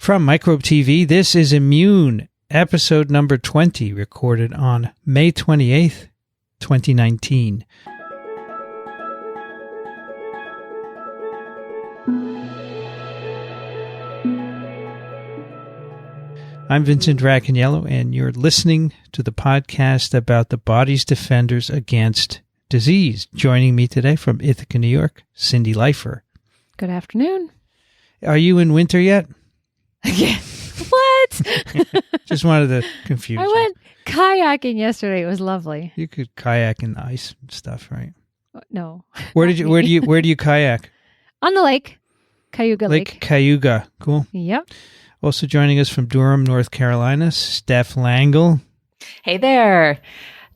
From Microbe TV, this is Immune, episode number 20, recorded on May 28th, 2019. I'm Vincent Racaniello, and you're listening to the podcast about the body's defenders against disease. Joining me today from Ithaca, New York, Cindy Leifer. Good afternoon. Are you in winter yet? Again. What? Just wanted to confuse you. I went kayaking yesterday. It was lovely. You could kayak in the ice and stuff, right? No. Where do you kayak? On the lake. Cayuga Lake. Cayuga. Cool. Yep. Also joining us from Durham, North Carolina, Steph Langle. Hey there.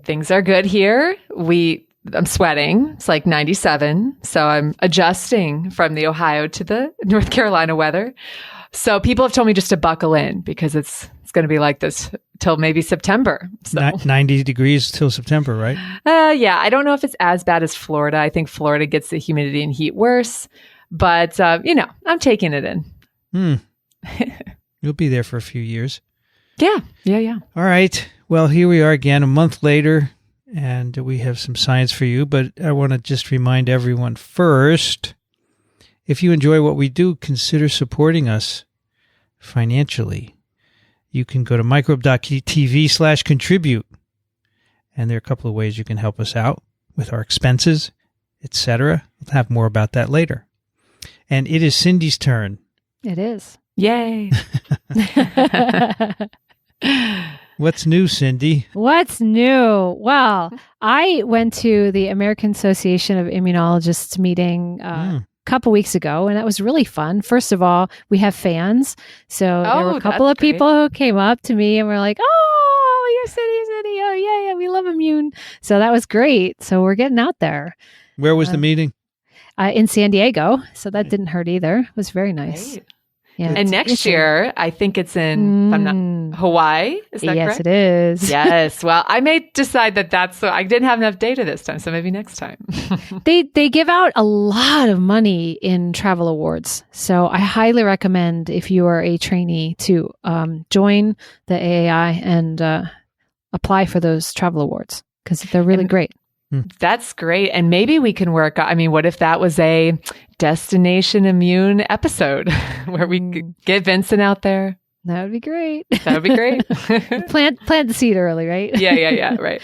Things are good here. I'm sweating. It's like 97. So I'm adjusting from the Ohio to the North Carolina weather. So people have told me just to buckle in because it's going to be like this till maybe September. So. 90 degrees till September, right? Yeah. I don't know if it's as bad as Florida. I think Florida gets the humidity and heat worse. But, I'm taking it in. You'll be there for a few years. Yeah. All right. Well, here we are again a month later, and we have some science for you. But I want to just remind everyone first, if you enjoy what we do, consider supporting us financially. You can go to microbe.tv/contribute. And there are a couple of ways you can help us out with our expenses, etc. We'll have more about that later. And it is Cindy's turn. It is. Yay. What's new, Cindy? What's new? Well, I went to the American Association of Immunologists meeting a couple weeks ago, and that was really fun. First of all, we have fans. So there were a couple of people who came up to me and were like, "Oh, you're Cindy. Oh, yeah, we love Immune." So that was great. So we're getting out there. Where was the meeting? In San Diego. So that didn't hurt either. It was very nice. Right. Yeah, and next year, I think it's in if I'm not, Hawaii. Is that correct? Yes, it is. Yes. Well, I may decide that's so I didn't have enough data this time, so maybe next time. They give out a lot of money in travel awards. So I highly recommend if you are a trainee to join the AAI and apply for those travel awards because they're really great. That's great. And maybe we can work. I mean, what if that was a Destination Immune episode where we could get Vincent out there? That would be great. That would be great. Plant the seed early, right? Yeah. Right.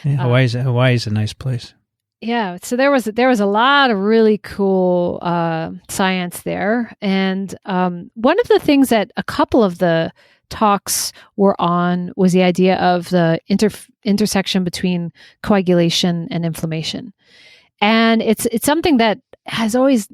Yeah, Hawaii's a nice place. Yeah. So there was a lot of really cool science there. And one of the things that a couple of the talks were on was the idea of the intersection between coagulation and inflammation. And it's something that has always,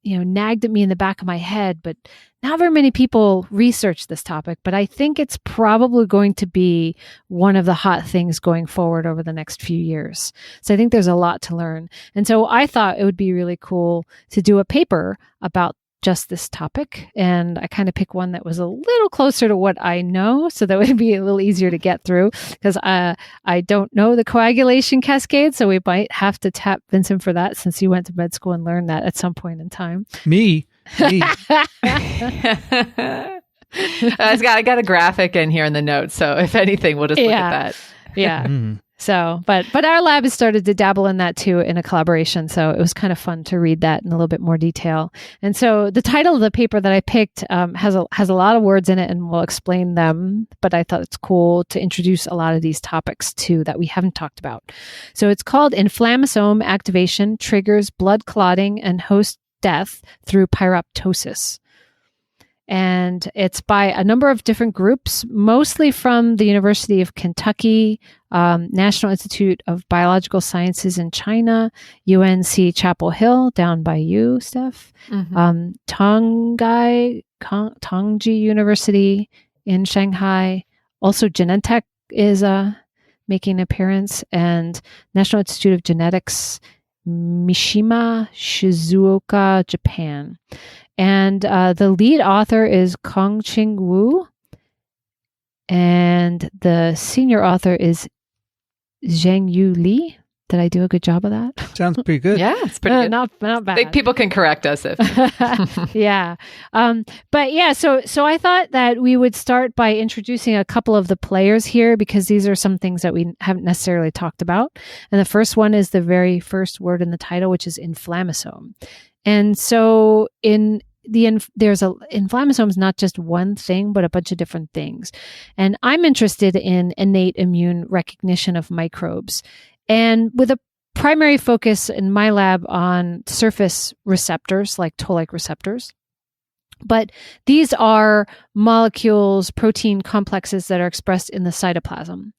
nagged at me in the back of my head, but not very many people research this topic, but I think it's probably going to be one of the hot things going forward over the next few years. So I think there's a lot to learn. And so I thought it would be really cool to do a paper about just this topic. And I kind of picked one that was a little closer to what I know. So that would be a little easier to get through because I don't know the coagulation cascade. So we might have to tap Vincent for that since you went to med school and learned that at some point in time. Me. I got a graphic in here in the notes. So if anything, we'll just look at that. Yeah. So, but our lab has started to dabble in that too in a collaboration. So it was kind of fun to read that in a little bit more detail. And so the title of the paper that I picked has a lot of words in it, and we'll explain them. But I thought it's cool to introduce a lot of these topics too that we haven't talked about. So it's called Inflammasome Activation Triggers Blood Clotting and Host Death Through Pyruptosis. And it's by a number of different groups, mostly from the University of Kentucky, National Institute of Biological Sciences in China, UNC Chapel Hill, down by you, Steph, Tongji University in Shanghai. Also, Genentech is making an appearance, and National Institute of Genetics, Mishima, Shizuoka, Japan. And the lead author is Kongqing Wu, and the senior author is Zhengyu Li. Did I do a good job of that? Sounds pretty good. Yeah, it's pretty good. Not bad. I think people can correct us if. Yeah. But yeah, so I thought that we would start by introducing a couple of the players here, because these are some things that we haven't necessarily talked about. And the first one is the very first word in the title, which is inflammasome. And so inflammasome is not just one thing, but a bunch of different things. And I'm interested in innate immune recognition of microbes, and with a primary focus in my lab on surface receptors like toll-like receptors. But these are molecules, protein complexes that are expressed in the cytoplasm.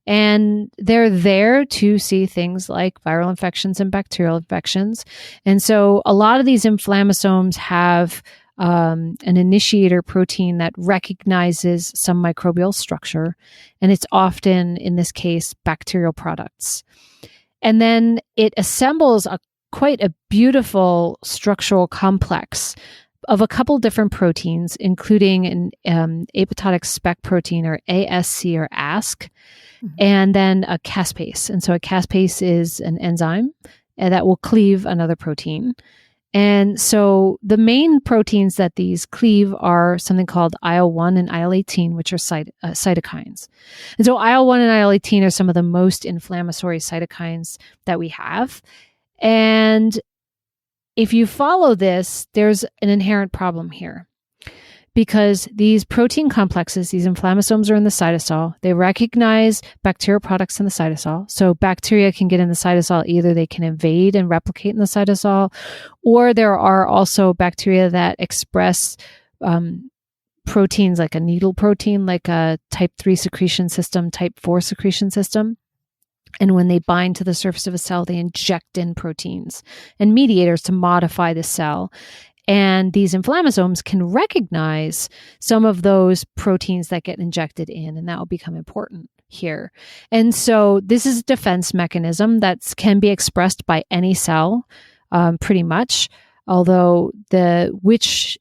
And they're there to see things like viral infections and bacterial infections. And so a lot of these inflammasomes have an initiator protein that recognizes some microbial structure. And it's often, in this case, bacterial products. And then it assembles quite a beautiful structural complex of a couple different proteins, including an apoptotic spec protein, or ASC or ASC, and then a caspase. And so a caspase is an enzyme that will cleave another protein. And so the main proteins that these cleave are something called IL-1 and IL-18, which are cytokines. And so IL-1 and IL-18 are some of the most inflammatory cytokines that we have. And if you follow this, there's an inherent problem here, because these protein complexes, these inflammasomes, are in the cytosol. They recognize bacterial products in the cytosol. So bacteria can get in the cytosol. Either they can invade and replicate in the cytosol, or there are also bacteria that express proteins like a needle protein, like a type 3 secretion system, type 4 secretion system. And when they bind to the surface of a cell, they inject in proteins and mediators to modify the cell. And these inflammasomes can recognize some of those proteins that get injected in, and that will become important here. And so this is a defense mechanism that can be expressed by any cell, pretty much, although which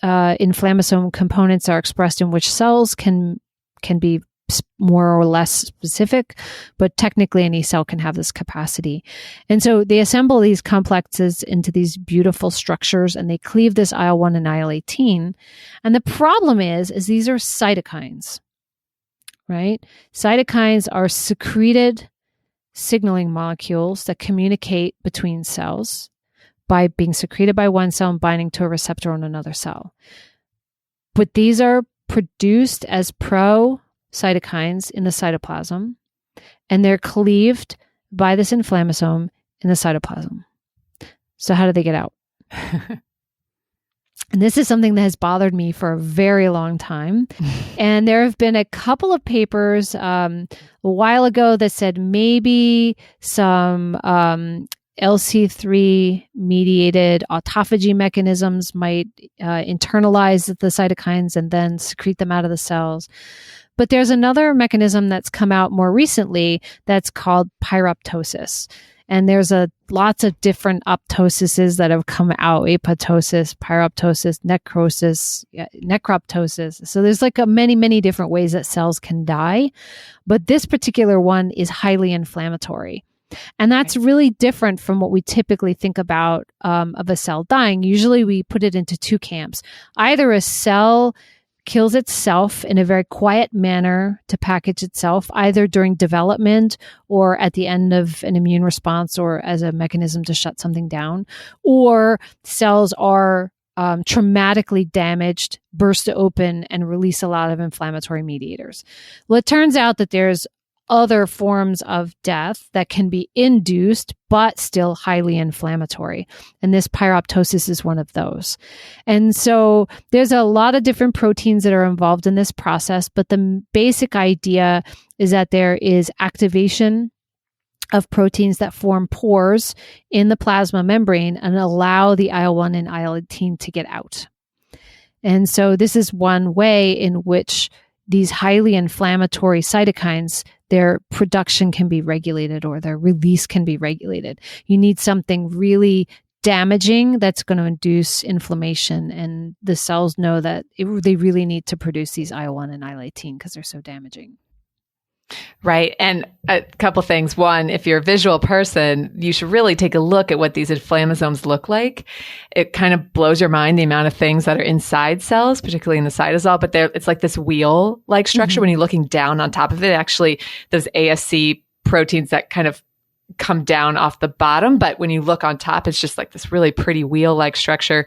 inflammasome components are expressed in which cells can be more or less specific, but technically any cell can have this capacity. And so they assemble these complexes into these beautiful structures, and they cleave this IL-1 and IL-18. And the problem is these are cytokines, right? Cytokines are secreted signaling molecules that communicate between cells by being secreted by one cell and binding to a receptor on another cell. But these are produced as cytokines in the cytoplasm, and they're cleaved by this inflammasome in the cytoplasm. So how do they get out? And this is something that has bothered me for a very long time. And there have been a couple of papers a while ago that said maybe some LC3 mediated autophagy mechanisms might internalize the cytokines and then secrete them out of the cells. But there's another mechanism that's come out more recently that's called Pyruptosis. And there's lots of different apoptosises that have come out: apoptosis, pyroptosis, necroptosis. So there's like many, many different ways that cells can die. But this particular one is highly inflammatory. And that's really different from what we typically think about of a cell dying. Usually we put it into two camps. Either a cell kills itself in a very quiet manner to package itself, either during development or at the end of an immune response or as a mechanism to shut something down, or cells are traumatically damaged, burst open, and release a lot of inflammatory mediators. Well, it turns out that there's other forms of death that can be induced, but still highly inflammatory. And this pyroptosis is one of those. And so there's a lot of different proteins that are involved in this process, but the basic idea is that there is activation of proteins that form pores in the plasma membrane and allow the IL-1 and IL-18 to get out. And so this is one way in which these highly inflammatory cytokines, their production can be regulated or their release can be regulated. You need something really damaging that's going to induce inflammation, and the cells know that they really need to produce these IL-1 and IL-18 because they're so damaging. Right. And a couple things. One, if you're a visual person, you should really take a look at what these inflammasomes look like. It kind of blows your mind, the amount of things that are inside cells, particularly in the cytosol, but it's like this wheel-like structure. When you're looking down on top of it, actually, those ASC proteins that kind of come down off the bottom. But when you look on top, it's just like this really pretty wheel-like structure.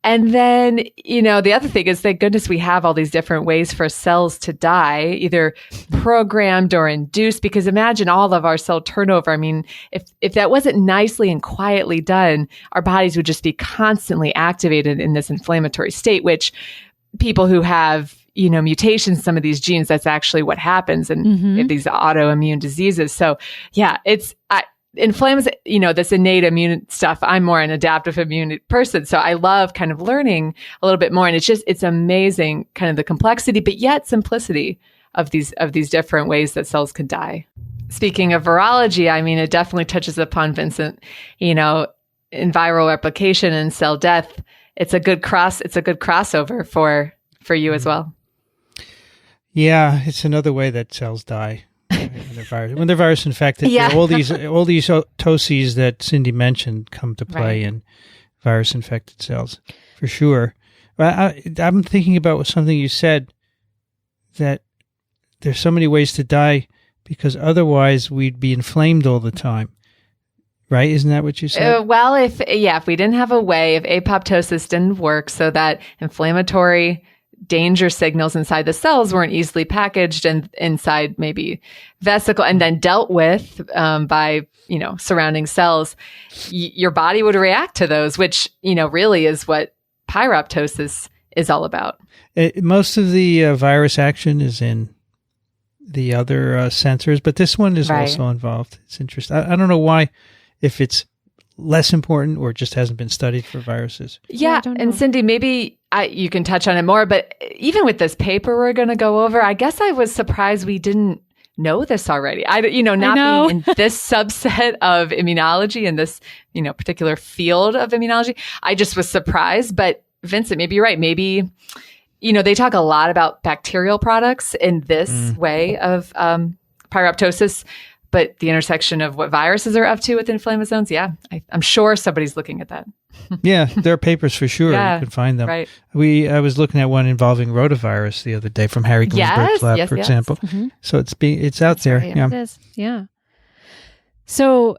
And then, the other thing is, thank goodness we have all these different ways for cells to die, either programmed or induced, because imagine all of our cell turnover. I mean, if that wasn't nicely and quietly done, our bodies would just be constantly activated in this inflammatory state, which people who have, mutations, some of these genes, that's actually what happens in these autoimmune diseases. So yeah, inflammasome, this innate immune stuff. I'm more an adaptive immune person. So I love kind of learning a little bit more. And it's amazing kind of the complexity, but yet simplicity of these different ways that cells can die. Speaking of virology, I mean, it definitely touches upon, Vincent, in viral replication and cell death. It's a good crossover for you as well. Yeah, it's another way that cells die. When they're virus infected, all these toses that Cindy mentioned come to play in virus infected cells, for sure. But I'm thinking about something you said, that there's so many ways to die because otherwise we'd be inflamed all the time, right? Isn't that what you said? Well, if we didn't have a way, if apoptosis didn't work, so that inflammatory danger signals inside the cells weren't easily packaged and inside maybe vesicle and then dealt with by surrounding cells, your body would react to those, which really is what pyroptosis is all about. Most of the virus action is in the other sensors, but this one is also involved. It's interesting. I don't know why, if it's less important or just hasn't been studied for viruses. Yeah. And Cindy, maybe you can touch on it more, but even with this paper we're going to go over, I guess I was surprised we didn't know this already. Not being in this subset of immunology and this, particular field of immunology, I just was surprised. But Vincent, maybe you're right. Maybe, they talk a lot about bacterial products in this way of pyroptosis. But the intersection of what viruses are up to with inflammasomes, I'm sure somebody's looking at that. Yeah, there are papers for sure. You can find them. Right. I was looking at one involving rotavirus the other day from Harry Ginsberg's lab, for example. Mm-hmm. So it's out there. Right. Yeah. It is. Yeah. So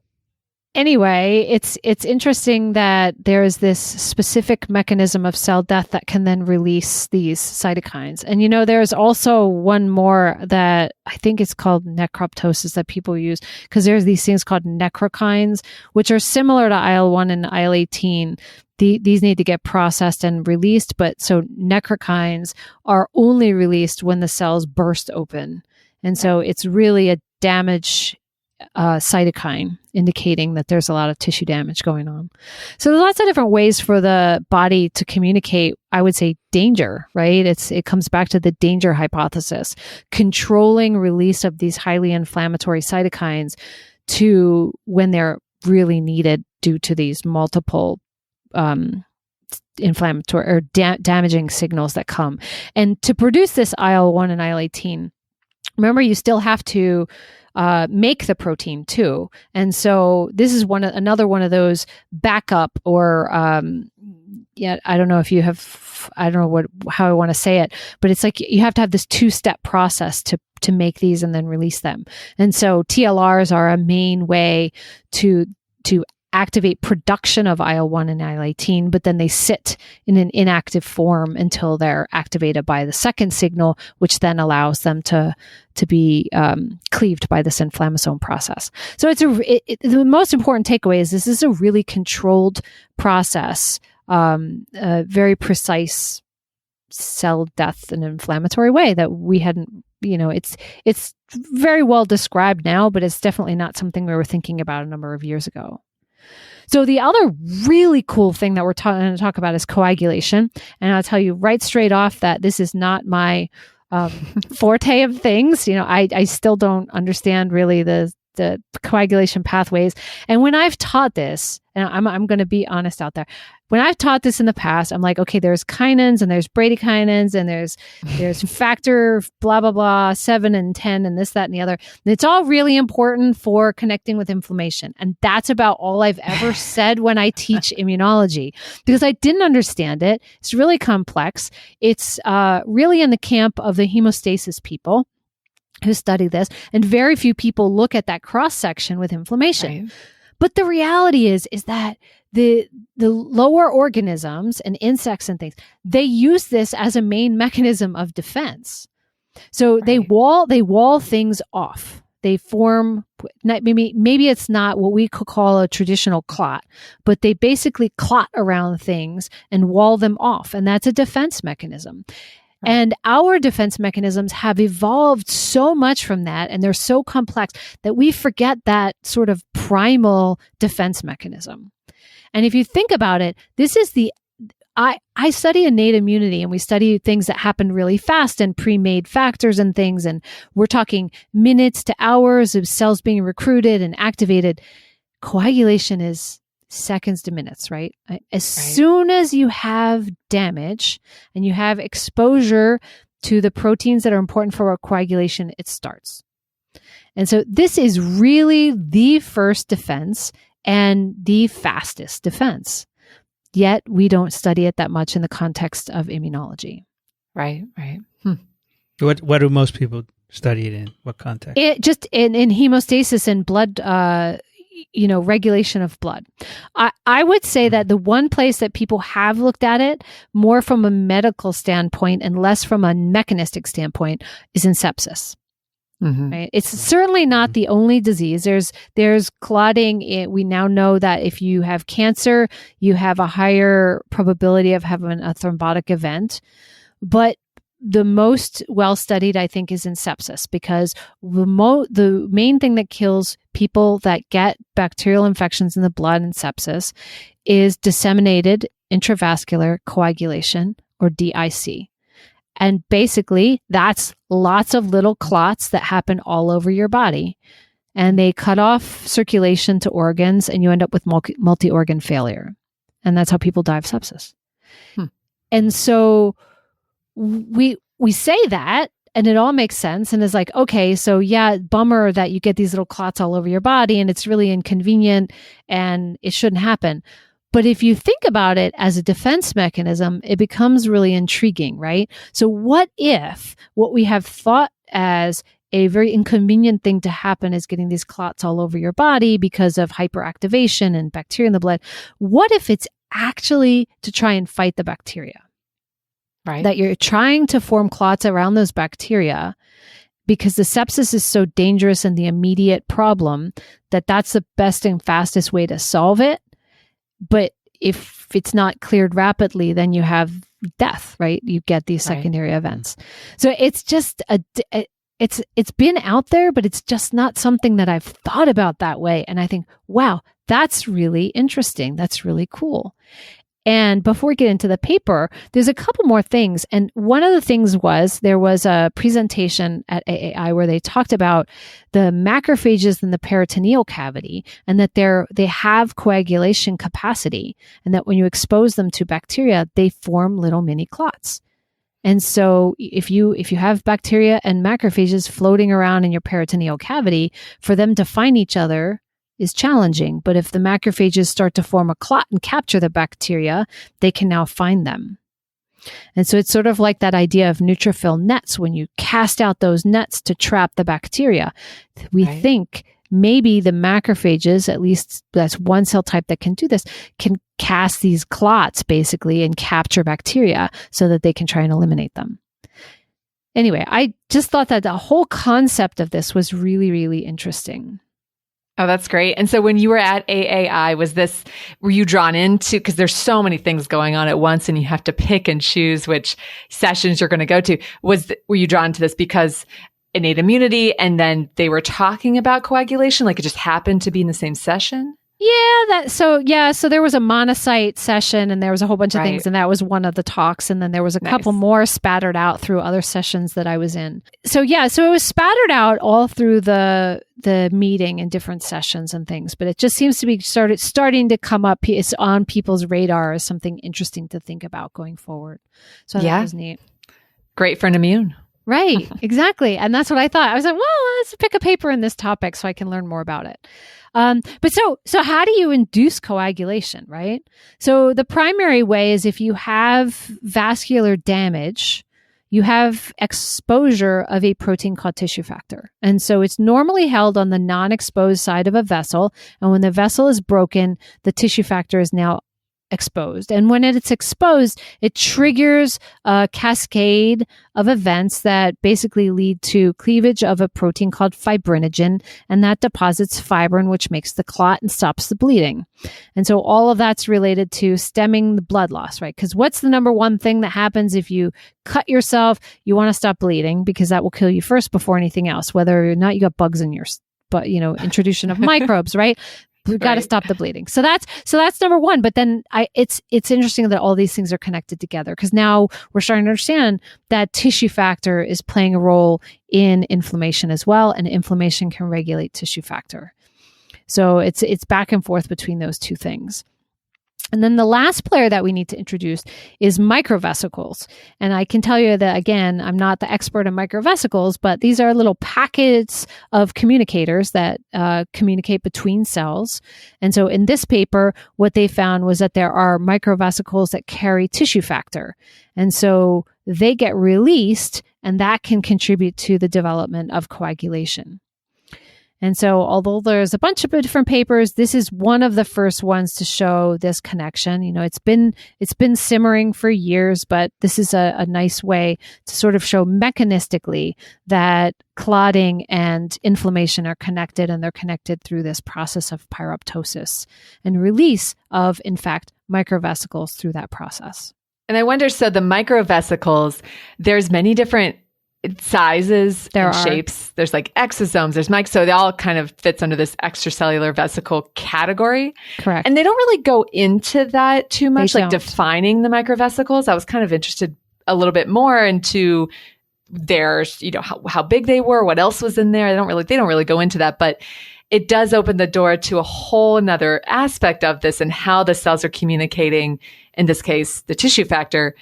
anyway, it's interesting that there is this specific mechanism of cell death that can then release these cytokines. And there's also one more that I think it's called Macrophages that people use, because there's these things called necrokines, which are similar to IL-1 and IL-18. These need to get processed and released, but so necrokines are only released when the cells burst open. And so it's really a damage cytokine, indicating that there's a lot of tissue damage going on. So there's lots of different ways for the body to communicate, I would say, danger, right? It comes back to the danger hypothesis, controlling release of these highly inflammatory cytokines to when they're really needed due to these multiple inflammatory or damaging signals that come. And to produce this IL-1 and IL-18, remember, you still have to make the protein too. And so this is another one of those backup or, I don't know if you have, I don't know how I want to say it, but it's like you have to have this 2-step process to make these and then release them. And so TLRs are a main way to activate production of IL-1 and IL-18, but then they sit in an inactive form until they're activated by the second signal, which then allows them to be cleaved by this inflammasome process. So the most important takeaway is this is a really controlled process, a very precise cell death in an inflammatory way that we hadn't, it's very well described now, but it's definitely not something we were thinking about a number of years ago. So the other really cool thing that we're going to talk about is coagulation. And I'll tell you right straight off that this is not my forte of things. I still don't understand really the the coagulation pathways. And when I've taught this, and I'm going to be honest out there, when I've taught this in the past, I'm like, okay, there's kinins and there's bradykinins and there's factor blah, blah, blah, 7 and 10 and this, that, and the other. And it's all really important for connecting with inflammation. And that's about all I've ever said when I teach immunology, because I didn't understand it. It's really complex. It's really in the camp of the hemostasis people who study this. And very few people look at that cross-section with inflammation. Right. But the reality is that the lower organisms and insects and things, they use this as a main mechanism of defense. So right. they wall things off. They form, maybe it's not what we could call a traditional clot, but they basically clot around things and wall them off. And that's a defense mechanism. Right. And our defense mechanisms have evolved so much from that, and they're so complex that we forget that sort of primal defense mechanism. And if you think about it, this is I study innate immunity, and we study things that happen really fast and pre-made factors and things. And we're talking minutes to hours of cells being recruited and activated. Coagulation is seconds to minutes, right? As soon as you have damage and you have exposure to the proteins that are important for coagulation, it starts. And so this is really the first defense and the fastest defense. Yet we don't study it that much in the context of immunology. Right. What do most people study it in? What context? It just in hemostasis and blood, regulation of blood. I would say that the one place that people have looked at it more from a medical standpoint and less from a mechanistic standpoint is in sepsis. Mm-hmm. Right? It's certainly not the only disease. There's clotting. We now know that if you have cancer, you have a higher probability of having a thrombotic event. But the most well-studied, I think, is in sepsis, because the main thing that kills people that get bacterial infections in the blood and sepsis is disseminated intravascular coagulation, or DIC. And basically, that's lots of little clots that happen all over your body. And they cut off circulation to organs, and you end up with multi-organ failure. And that's how people die of sepsis. And so we say that, and it all makes sense. And it's like, okay, so yeah, bummer that you get these little clots all over your body, and it's really inconvenient, and it shouldn't happen. But if you think about it as a defense mechanism, it becomes really intriguing, right? So what if what we have thought as a very inconvenient thing to happen is getting these clots all over your body because of hyperactivation and bacteria in the blood? What if it's actually to try and fight the bacteria? Right. That you're trying to form clots around those bacteria because the sepsis is so dangerous and the immediate problem that's the best and fastest way to solve it. But if it's not cleared rapidly, then you have death, right? You get these secondary events. So it's just it's been out there, but it's just not something that I've thought about that way. And I think, wow, that's really interesting. That's really cool. And before we get into the paper, there's a couple more things. And one of the things there was a presentation at AAI where they talked about the macrophages in the peritoneal cavity, and that they have coagulation capacity, and that when you expose them to bacteria, they form little mini clots. And so if you have bacteria and macrophages floating around in your peritoneal cavity, for them to find each other is challenging. But if the macrophages start to form a clot and capture the bacteria, they can now find them. And so it's sort of like that idea of neutrophil nets. When you cast out those nets to trap the bacteria, we think maybe the macrophages, at least that's one cell type that can do this, can cast these clots basically and capture bacteria so that they can try and eliminate them. Anyway, I just thought that the whole concept of this was really, really interesting. Oh, that's great. And so when you were at AAI, were you drawn into, because there's so many things going on at once and you have to pick and choose which sessions you're going to go to. Were you drawn to this because innate immunity, and then they were talking about coagulation, like it just happened to be in the same session? So there was a monocyte session and there was a whole bunch of things, and that was one of the talks, and then there was a couple more spattered out through other sessions that I was in. So it was spattered out all through the meeting in different sessions and things, but it just seems to be starting to come up. It's on people's radar as something interesting to think about going forward. So that was neat. Great for an immune. Right, exactly. And that's what I thought. I was like, well, let's pick a paper in this topic so I can learn more about it. But so how do you induce coagulation, right? So the primary way is if you have vascular damage, you have exposure of a protein called tissue factor. And so it's normally held on the non-exposed side of a vessel. And when the vessel is broken, the tissue factor is now exposed. And when it's exposed, it triggers a cascade of events that basically lead to cleavage of a protein called fibrinogen, and that deposits fibrin, which makes the clot and stops the bleeding. And so all of that's related to stemming the blood loss, right? Because what's the number one thing that happens if you cut yourself? You want to stop bleeding because that will kill you first before anything else, whether or not you got bugs in your, introduction of microbes, right? We've got to stop the bleeding. So that's number one. But then it's interesting that all these things are connected together, because now we're starting to understand that tissue factor is playing a role in inflammation as well, and inflammation can regulate tissue factor. So it's back and forth between those two things. And then the last player that we need to introduce is microvesicles. And I can tell you that, again, I'm not the expert in microvesicles, but these are little packets of communicators that communicate between cells. And so in this paper, what they found was that there are microvesicles that carry tissue factor. And so they get released, and that can contribute to the development of coagulation. And so although there's a bunch of different papers, this is one of the first ones to show this connection. It's been simmering for years, but this is a nice way to sort of show mechanistically that clotting and inflammation are connected, and they're connected through this process of pyroptosis and release of, in fact, microvesicles through that process. And I wonder, so the microvesicles, there's many different sizes and shapes. There's like exosomes, there's so it all kind of fits under this extracellular vesicle category. Correct. And they don't really go into that too much, like defining the microvesicles. I was kind of interested a little bit more into their, how big they were, what else was in there. They don't really go into that, but it does open the door to a whole nother aspect of this and how the cells are communicating, in this case, the tissue factor,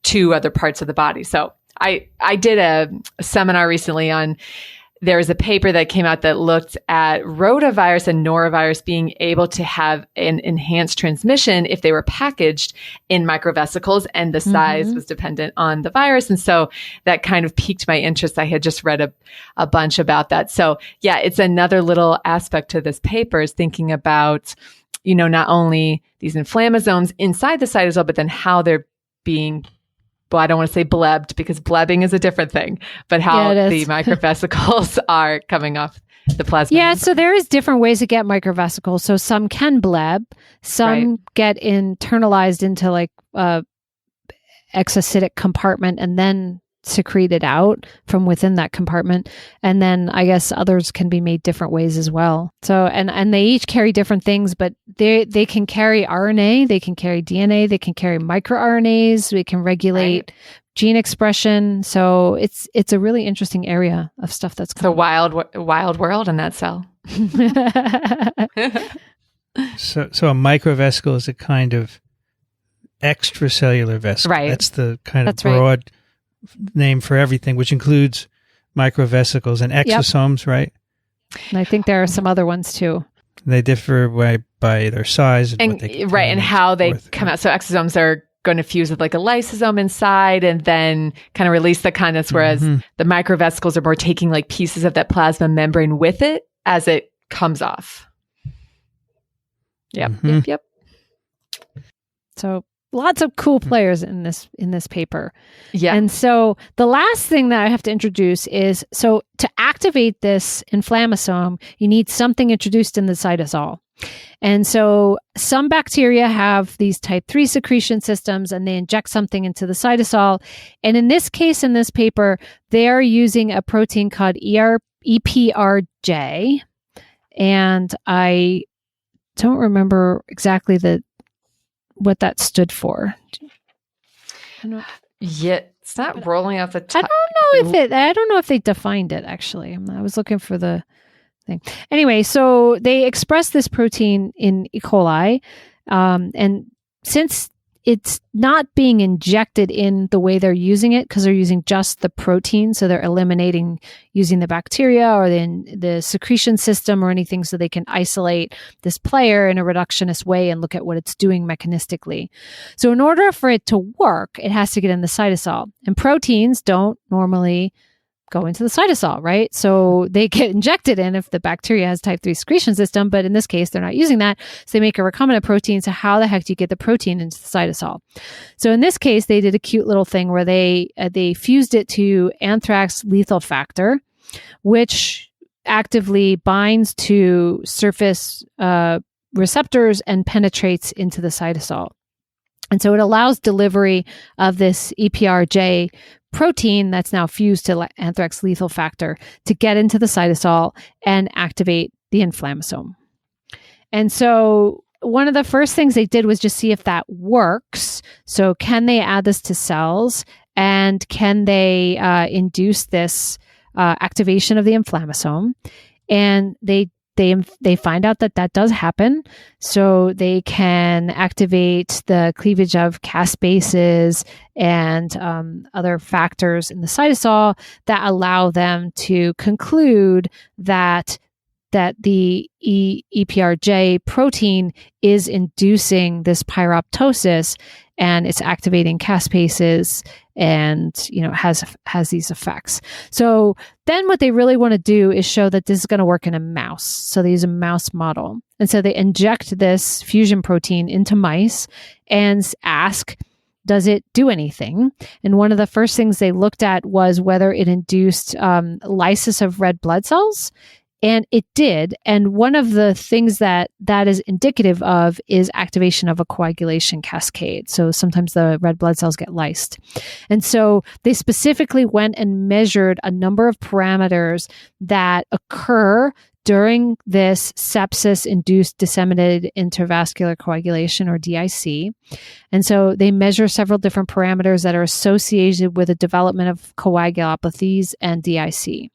to other parts of the body. So I did a seminar recently on, there was a paper that came out that looked at rotavirus and norovirus being able to have an enhanced transmission if they were packaged in microvesicles, and the size was dependent on the virus. And so that kind of piqued my interest. I had just read a bunch about that. So yeah, it's another little aspect to this paper, is thinking about, not only these inflammasomes inside the cytosol, but then how they're being, well, I don't want to say blebbed, because blebbing is a different thing, but how the microvesicles are coming off the plasma. Yeah, so there is different ways to get microvesicles. So some can bleb, some get internalized into like exocytic compartment and then secreted out from within that compartment. And then I guess others can be made different ways as well. So, and they each carry different things, but they can carry RNA, they can carry DNA, they can carry microRNAs, we can regulate gene expression. So it's a really interesting area of stuff that's coming. It's a wild world in that cell. So a microvesicle is a kind of extracellular vesicle. Right. That's the kind of broad name for everything, which includes microvesicles and exosomes, right? And I think there are some other ones too. They differ by their size and what they and how they come out. So exosomes are going to fuse with like a lysosome inside and then kind of release the contents, whereas the microvesicles are more taking like pieces of that plasma membrane with it as it comes off. Yep. So lots of cool players in this paper. Yeah. And so the last thing that I have to introduce is, so to activate this inflammasome, you need something introduced in the cytosol. And so some bacteria have these type 3 secretion systems, and they inject something into the cytosol. And in this case, in this paper, they are using a protein called EPRJ. And I don't remember exactly what that stood for. Yeah, it's not rolling off the top. I don't know if they defined it, actually. I was looking for the thing. Anyway, so they express this protein in E. coli. And since it's not being injected in the way they're using it, because they're using just the protein, so they're eliminating using the bacteria or the secretion system or anything, so they can isolate this player in a reductionist way and look at what it's doing mechanistically. So in order for it to work, it has to get in the cytosol. And proteins don't normally go into the cytosol, right? So they get injected in if the bacteria has type 3 secretion system, but in this case, they're not using that. So they make a recombinant protein. So how the heck do you get the protein into the cytosol? So in this case, they did a cute little thing where they fused it to anthrax lethal factor, which actively binds to surface receptors and penetrates into the cytosol. And so it allows delivery of this EPRJ protein that's now fused to anthrax lethal factor to get into the cytosol and activate the inflammasome. And so one of the first things they did was just see if that works. So can they add this to cells, and can they induce this activation of the inflammasome? And they find out that does happen. So they can activate the cleavage of caspases and other factors in the cytosol that allow them to conclude that the EPRJ protein is inducing this pyroptosis, and it's activating caspases and, has these effects. So then what they really want to do is show that this is going to work in a mouse. So they use a mouse model. And so they inject this fusion protein into mice and ask, does it do anything? And one of the first things they looked at was whether it induced lysis of red blood cells. And it did. And one of the things that is indicative of is activation of a coagulation cascade. So sometimes the red blood cells get lysed. And so they specifically went and measured a number of parameters that occur during this sepsis-induced disseminated intravascular coagulation, or DIC. And so they measure several different parameters that are associated with the development of coagulopathies and DIC.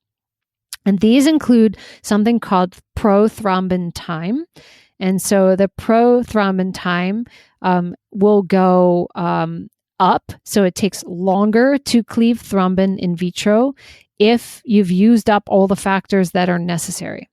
And these include something called prothrombin time. And so the prothrombin time will go up. So it takes longer to cleave thrombin in vitro if you've used up all the factors that are necessary.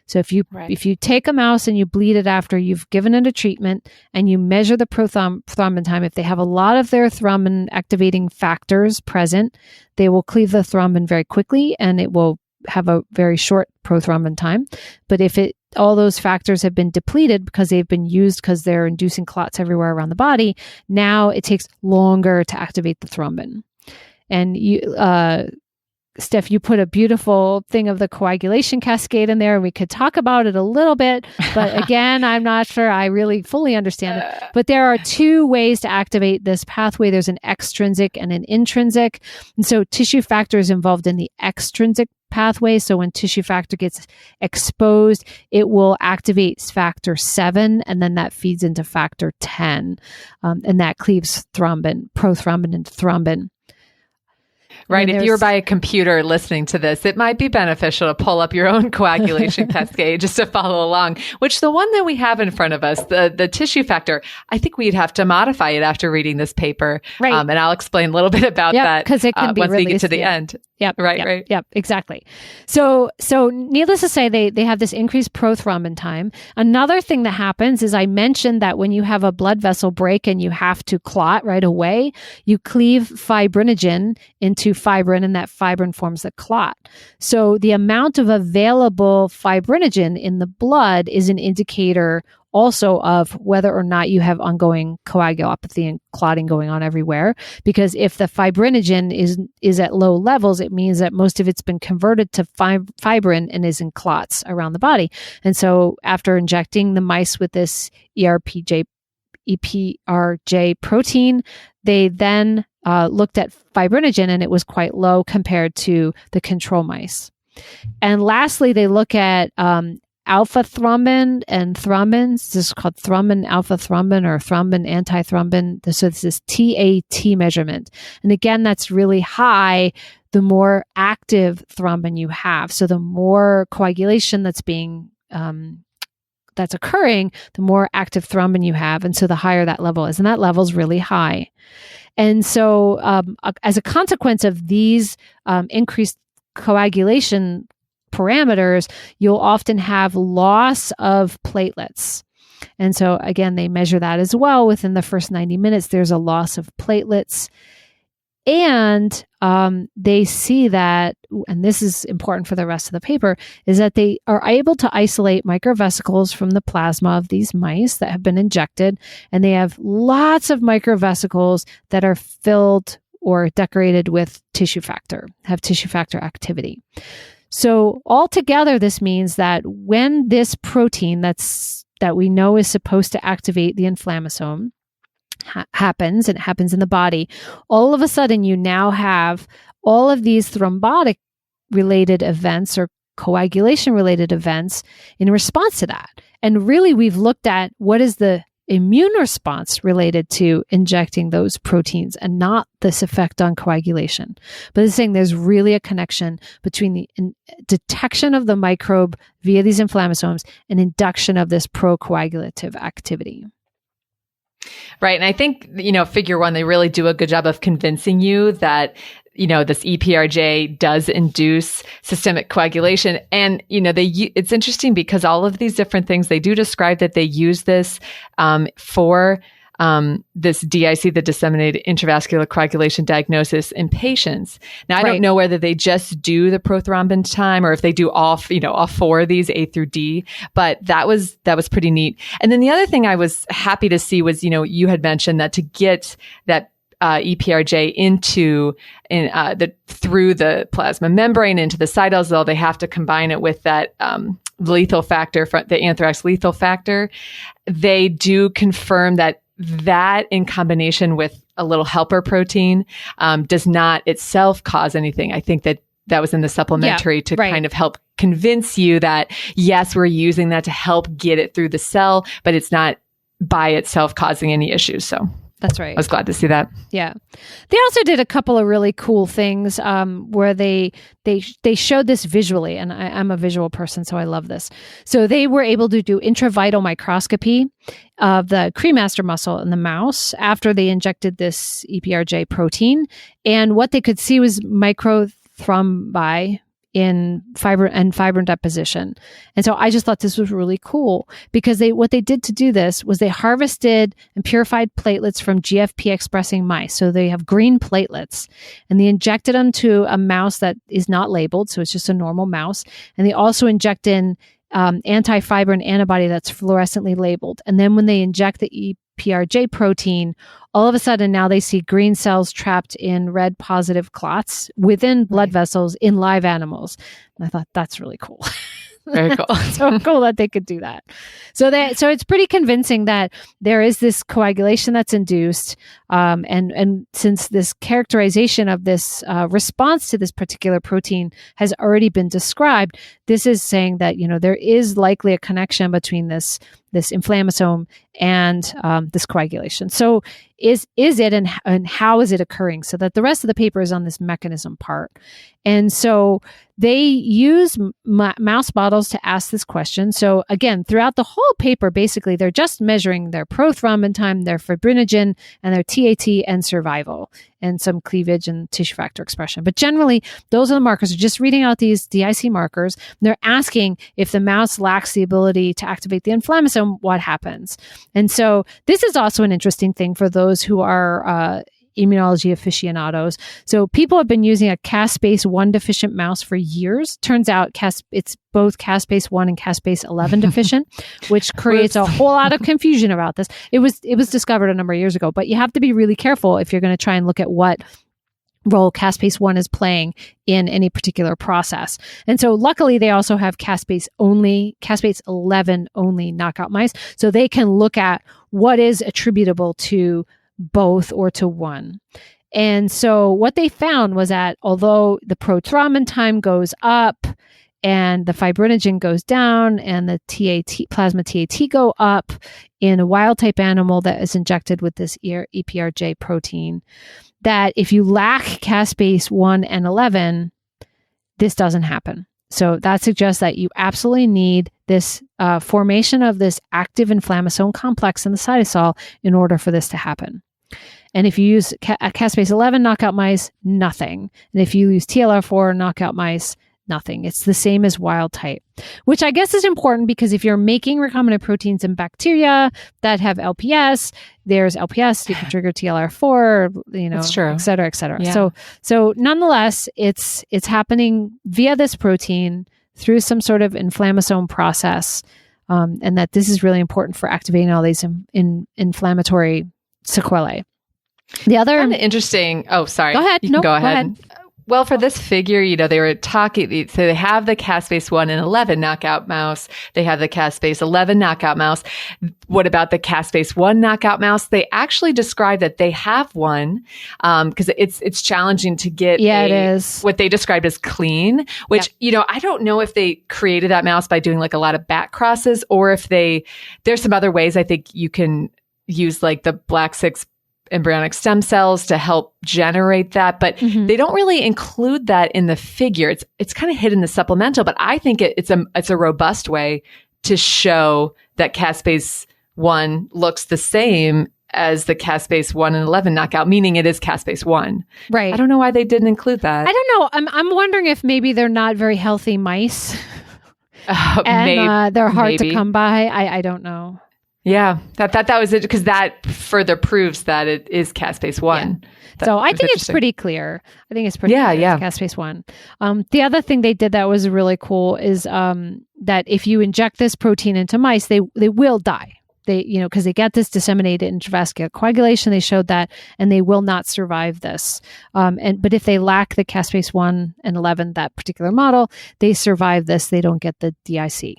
So if you take a mouse and you bleed it after you've given it a treatment, and you measure the prothrombin time, if they have a lot of their thrombin activating factors present, they will cleave the thrombin very quickly, and it will have a very short prothrombin time. But if all those factors have been depleted because they've been used because they're inducing clots everywhere around the body, now it takes longer to activate the thrombin. And Steph, you put a beautiful thing of the coagulation cascade in there. We could talk about it a little bit, but again, I'm not sure I really fully understand it. But there are two ways to activate this pathway. There's an extrinsic and an intrinsic. And so tissue factor is involved in the extrinsic pathway. So when tissue factor gets exposed, it will activate factor 7, and then that feeds into factor 10. And that cleaves prothrombin into thrombin. Right. If you're by a computer listening to this, it might be beneficial to pull up your own coagulation cascade just to follow along, which the one that we have in front of us, the tissue factor, I think we'd have to modify it after reading this paper. Right. And I'll explain a little bit about that because it can be once released, we get to the end. Yep. Right. Yep. Exactly. So needless to say, they have this increased prothrombin time. Another thing that happens is I mentioned that when you have a blood vessel break and you have to clot right away, you cleave fibrinogen into fibrin, and that fibrin forms the clot. So the amount of available fibrinogen in the blood is an indicator also of whether or not you have ongoing coagulopathy and clotting going on everywhere. Because if the fibrinogen is at low levels, it means that most of it's been converted to fibrin and is in clots around the body. And so after injecting the mice with this EPRJ protein, they then looked at fibrinogen, and it was quite low compared to the control mice. And lastly, they look at alpha thrombin and thrombins. This is called thrombin alpha thrombin or thrombin antithrombin. So this is TAT measurement. And again, that's really high the more active thrombin you have. So the more coagulation that's occurring, the more active thrombin you have. And so the higher that level is. And that level is really high. And so as a consequence of these increased coagulation parameters, you'll often have loss of platelets. And so again, they measure that as well. Within the first 90 minutes, there's a loss of platelets. And they see that, and this is important for the rest of the paper, is that they are able to isolate microvesicles from the plasma of these mice that have been injected. And they have lots of microvesicles that are filled or decorated with tissue factor, have tissue factor activity. So altogether, this means that when this protein that we know is supposed to activate the inflammasome happens, and it happens in the body, all of a sudden you now have all of these thrombotic related events or coagulation related events in response to that. And really, we've looked at what is the immune response related to injecting those proteins and not this effect on coagulation. But it's saying there's really a connection between the detection of the microbe via these inflammasomes and induction of this procoagulative activity. Right. And I think, figure one, they really do a good job of convincing you that, this EPRJ does induce systemic coagulation. And, it's interesting because all of these different things, they do describe that they use this for this DIC, the disseminated intravascular coagulation diagnosis in patients. Now, I don't know whether they just do the prothrombin time or if they do all four of these, A through D, but that was pretty neat. And then the other thing I was happy to see was, you had mentioned that to get that EPRJ through the plasma membrane into the cytosol, they have to combine it with that lethal factor, the anthrax lethal factor. They do confirm that in combination with a little helper protein does not itself cause anything. I think that was in the supplementary to kind of help convince you that, yes, we're using that to help get it through the cell, but it's not by itself causing any issues. So that's right. I was glad to see that. Yeah. They also did a couple of really cool things where they showed this visually, and I'm a visual person, so I love this. So they were able to do intravital microscopy of the Cremaster muscle in the mouse after they injected this EPRJ protein. And what they could see was microthrombi in fibrin deposition. And so I just thought this was really cool because what they did to do this was they harvested and purified platelets from GFP expressing mice. So they have green platelets, and they injected them to a mouse that is not labeled. So it's just a normal mouse. And they also inject in anti-fibrin antibody that's fluorescently labeled. And then when they inject the EPRJ protein, all of a sudden now they see green cells trapped in red positive clots within blood vessels in live animals. And I thought that's really cool. Very cool. So cool that they could do that. So it's pretty convincing that there is this coagulation that's induced. And since this characterization of this response to this particular protein has already been described, this is saying that, there is likely a connection between this inflammasome and this coagulation. So is it and how is it occurring? So that the rest of the paper is on this mechanism part. And so they use mouse models to ask this question. So again, throughout the whole paper, basically, they're just measuring their prothrombin time, their fibrinogen, and their TAT and survival, and some cleavage and tissue factor expression. But generally, those are the markers. They're just reading out these DIC markers. And they're asking if the mouse lacks the ability to activate the inflammasome, what happens? And so this is also an interesting thing for those who are immunology aficionados. So people have been using a Caspase-1 deficient mouse for years. Turns out it's both Caspase-1 and Caspase-11 deficient, which creates a whole lot of confusion about this. It was discovered a number of years ago, but you have to be really careful if you're going to try and look at what role Caspase-1 is playing in any particular process. And so luckily they also have Caspase-11 only knockout mice, so they can look at what is attributable to both or to one. And so what they found was that although the prothrombin time goes up and the fibrinogen goes down and the plasma TAT go up in a wild type animal that is injected with this EPRJ protein, that if you lack caspase-1 and 11, this doesn't happen. So that suggests that you absolutely need this formation of this active inflammasome complex in the cytosol in order for this to happen. And if you use caspase-11 knockout mice, nothing. And if you use TLR4 knockout mice, nothing. It's the same as wild type, which I guess is important because if you're making recombinant proteins in bacteria that have LPS, there's LPS, you can trigger TLR4, That's true. et cetera, et cetera. Yeah. So nonetheless, it's happening via this protein through some sort of inflammasome process, and that this is really important for activating all these inflammatory sequelae. The other kind of interesting. Oh, sorry. Go ahead. You can No, go ahead. go ahead. Well, for this figure, they were talking, so they have the caspase-1 and 11 knockout mouse. They have the caspase-11 knockout mouse. What about the caspase-1 knockout mouse? They actually describe that they have one, because it's challenging to get it is what they described as clean, which, I don't know if they created that mouse by doing like a lot of back crosses, or if there's some other ways I think you can use like the black 6 embryonic stem cells to help generate that, but they don't really include that in the figure. It's kind of hidden in the supplemental, but I think it's a robust way to show that caspase-1 looks the same as the caspase-1 and 11 knockout, meaning it is caspase-1. Right. I don't know why they didn't include that. I don't know. I'm wondering if maybe they're not very healthy mice, and they're hard to come by. I don't know. Yeah, that was it, because that further proves that it is caspase-1. Yeah. So I think it's pretty clear. I think it's pretty clear it's caspase-1. The other thing they did that was really cool is that if you inject this protein into mice, they will die. They, because they get this disseminated intravascular coagulation, they showed that, and they will not survive this. But if they lack the caspase-1 and 11, that particular model, they survive this. They don't get the DIC.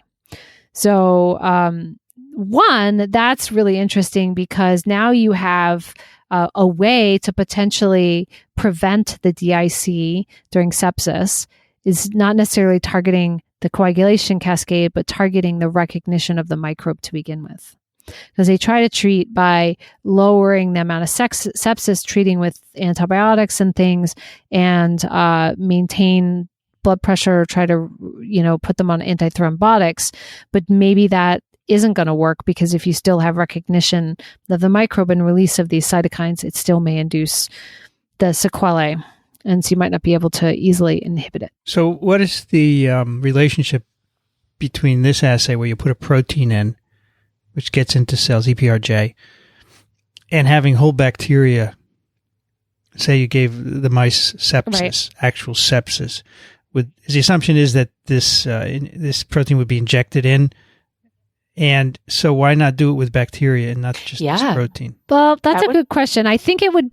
So, one, that's really interesting because now you have a way to potentially prevent the DIC during sepsis. Is not necessarily targeting the coagulation cascade, but targeting the recognition of the microbe to begin with. Because they try to treat by lowering the amount of sepsis, treating with antibiotics and things, and maintain blood pressure, try to, put them on antithrombotics. But maybe that isn't going to work, because if you still have recognition of the microbe and release of these cytokines, it still may induce the sequelae. And so you might not be able to easily inhibit it. So what is the relationship between this assay where you put a protein in, which gets into cells, EPRJ, and having whole bacteria? Say you gave the mice sepsis, actual sepsis. The assumption is that this protein would be injected in. And so why not do it with bacteria and not just this protein? Well, that's a good question. I think it would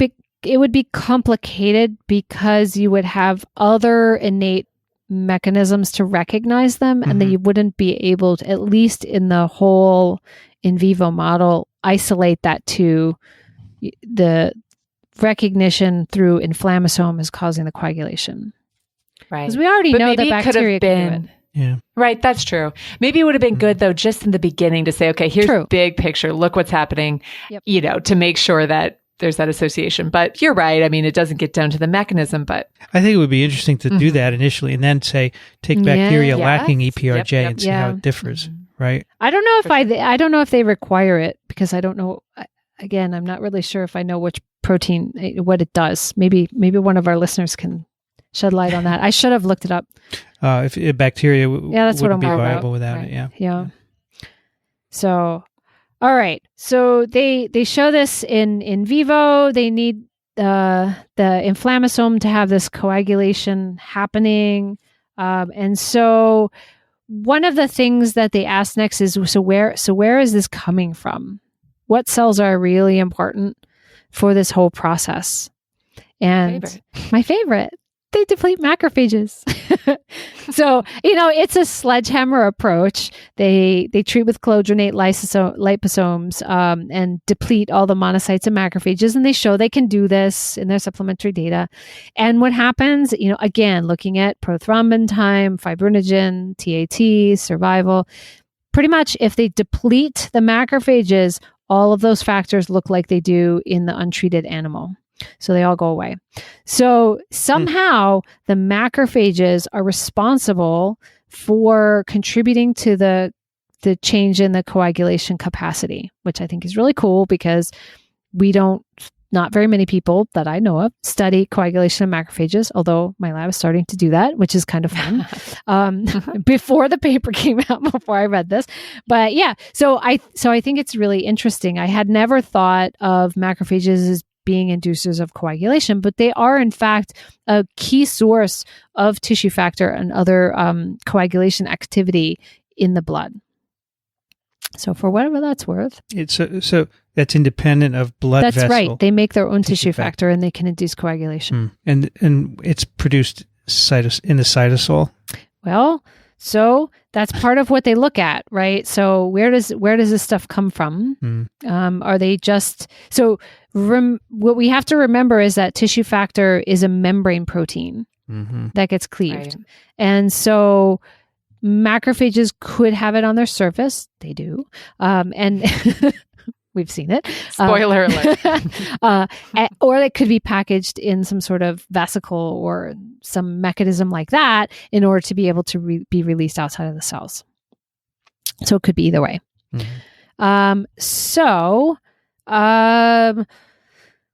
be complicated because you would have other innate mechanisms to recognize them, and then you wouldn't be able to, at least in the whole in vivo model, isolate that to the recognition through inflammasome is causing the coagulation. Right. Because we already know that bacteria can do it. Yeah. Right. That's true. Maybe it would have been good, though, just in the beginning to say, okay, here's the big picture. Look what's happening, to make sure that there's that association. But you're right. I mean, it doesn't get down to the memechanism, but I think it would be interesting to do that initially and then say, take bacteria lacking EPRJ and see how it differs. Right. I don't know if I don't know if they require it, because I don't know. Again, I'm not really sure if I know which protein, what it does. Maybe one of our listeners can shed light on that. I should have looked it up. If bacteria that's what I'm be viable about. without Right. it. Yeah. So, all right. So they show this in vivo. They need the inflammasome to have this coagulation happening. And so one of the things that they ask next is, so where is this coming from? What cells are really important for this whole process? And my favorite, they deplete macrophages. So, it's a sledgehammer approach. They treat with clodronate liposomes and deplete all the monocytes and macrophages, and they show they can do this in their supplementary data. And what happens, again, looking at prothrombin time, fibrinogen, TAT, survival, pretty much if they deplete the macrophages, all of those factors look like they do in the untreated animal. So they all go away. So somehow the macrophages are responsible for contributing to the change in the coagulation capacity, which I think is really cool because not very many people that I know of study coagulation of macrophages, although my lab is starting to do that, which is kind of fun. Before the paper came out, before I read this. But yeah, so I think it's really interesting. I had never thought of macrophages as being inducers of coagulation, but they are in fact a key source of tissue factor and other coagulation activity in the blood. So for whatever that's worth. So that's independent of blood vessel. That's right. They make their own tissue factor and they can induce coagulation. And it's produced in the cytosol? Well, so that's part of what they look at, right? So where does this stuff come from? Are they just... So what we have to remember is that tissue factor is a membrane protein that gets cleaved. Right. And so macrophages could have it on their surface. They do. And we've seen it. Spoiler alert. Or it could be packaged in some sort of vesicle or some mechanism like that in order to be able to be released outside of the cells. So it could be either way.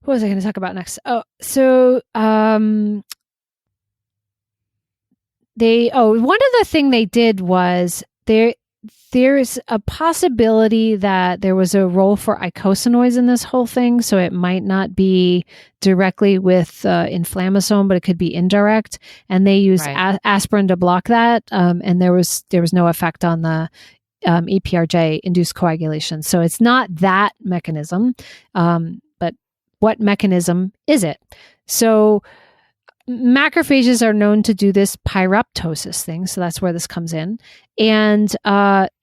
What was I going to talk about next? One of the thing they did was there's a possibility that there was a role for eicosanoids in this whole thing. So it might not be directly with inflammasome, but it could be indirect. And they used aspirin to block that. And there was no effect on the EPRJ induced coagulation. So it's not that mechanism. But what mechanism is it? So macrophages are known to do this Pyruptosis thing. So that's where this comes in. And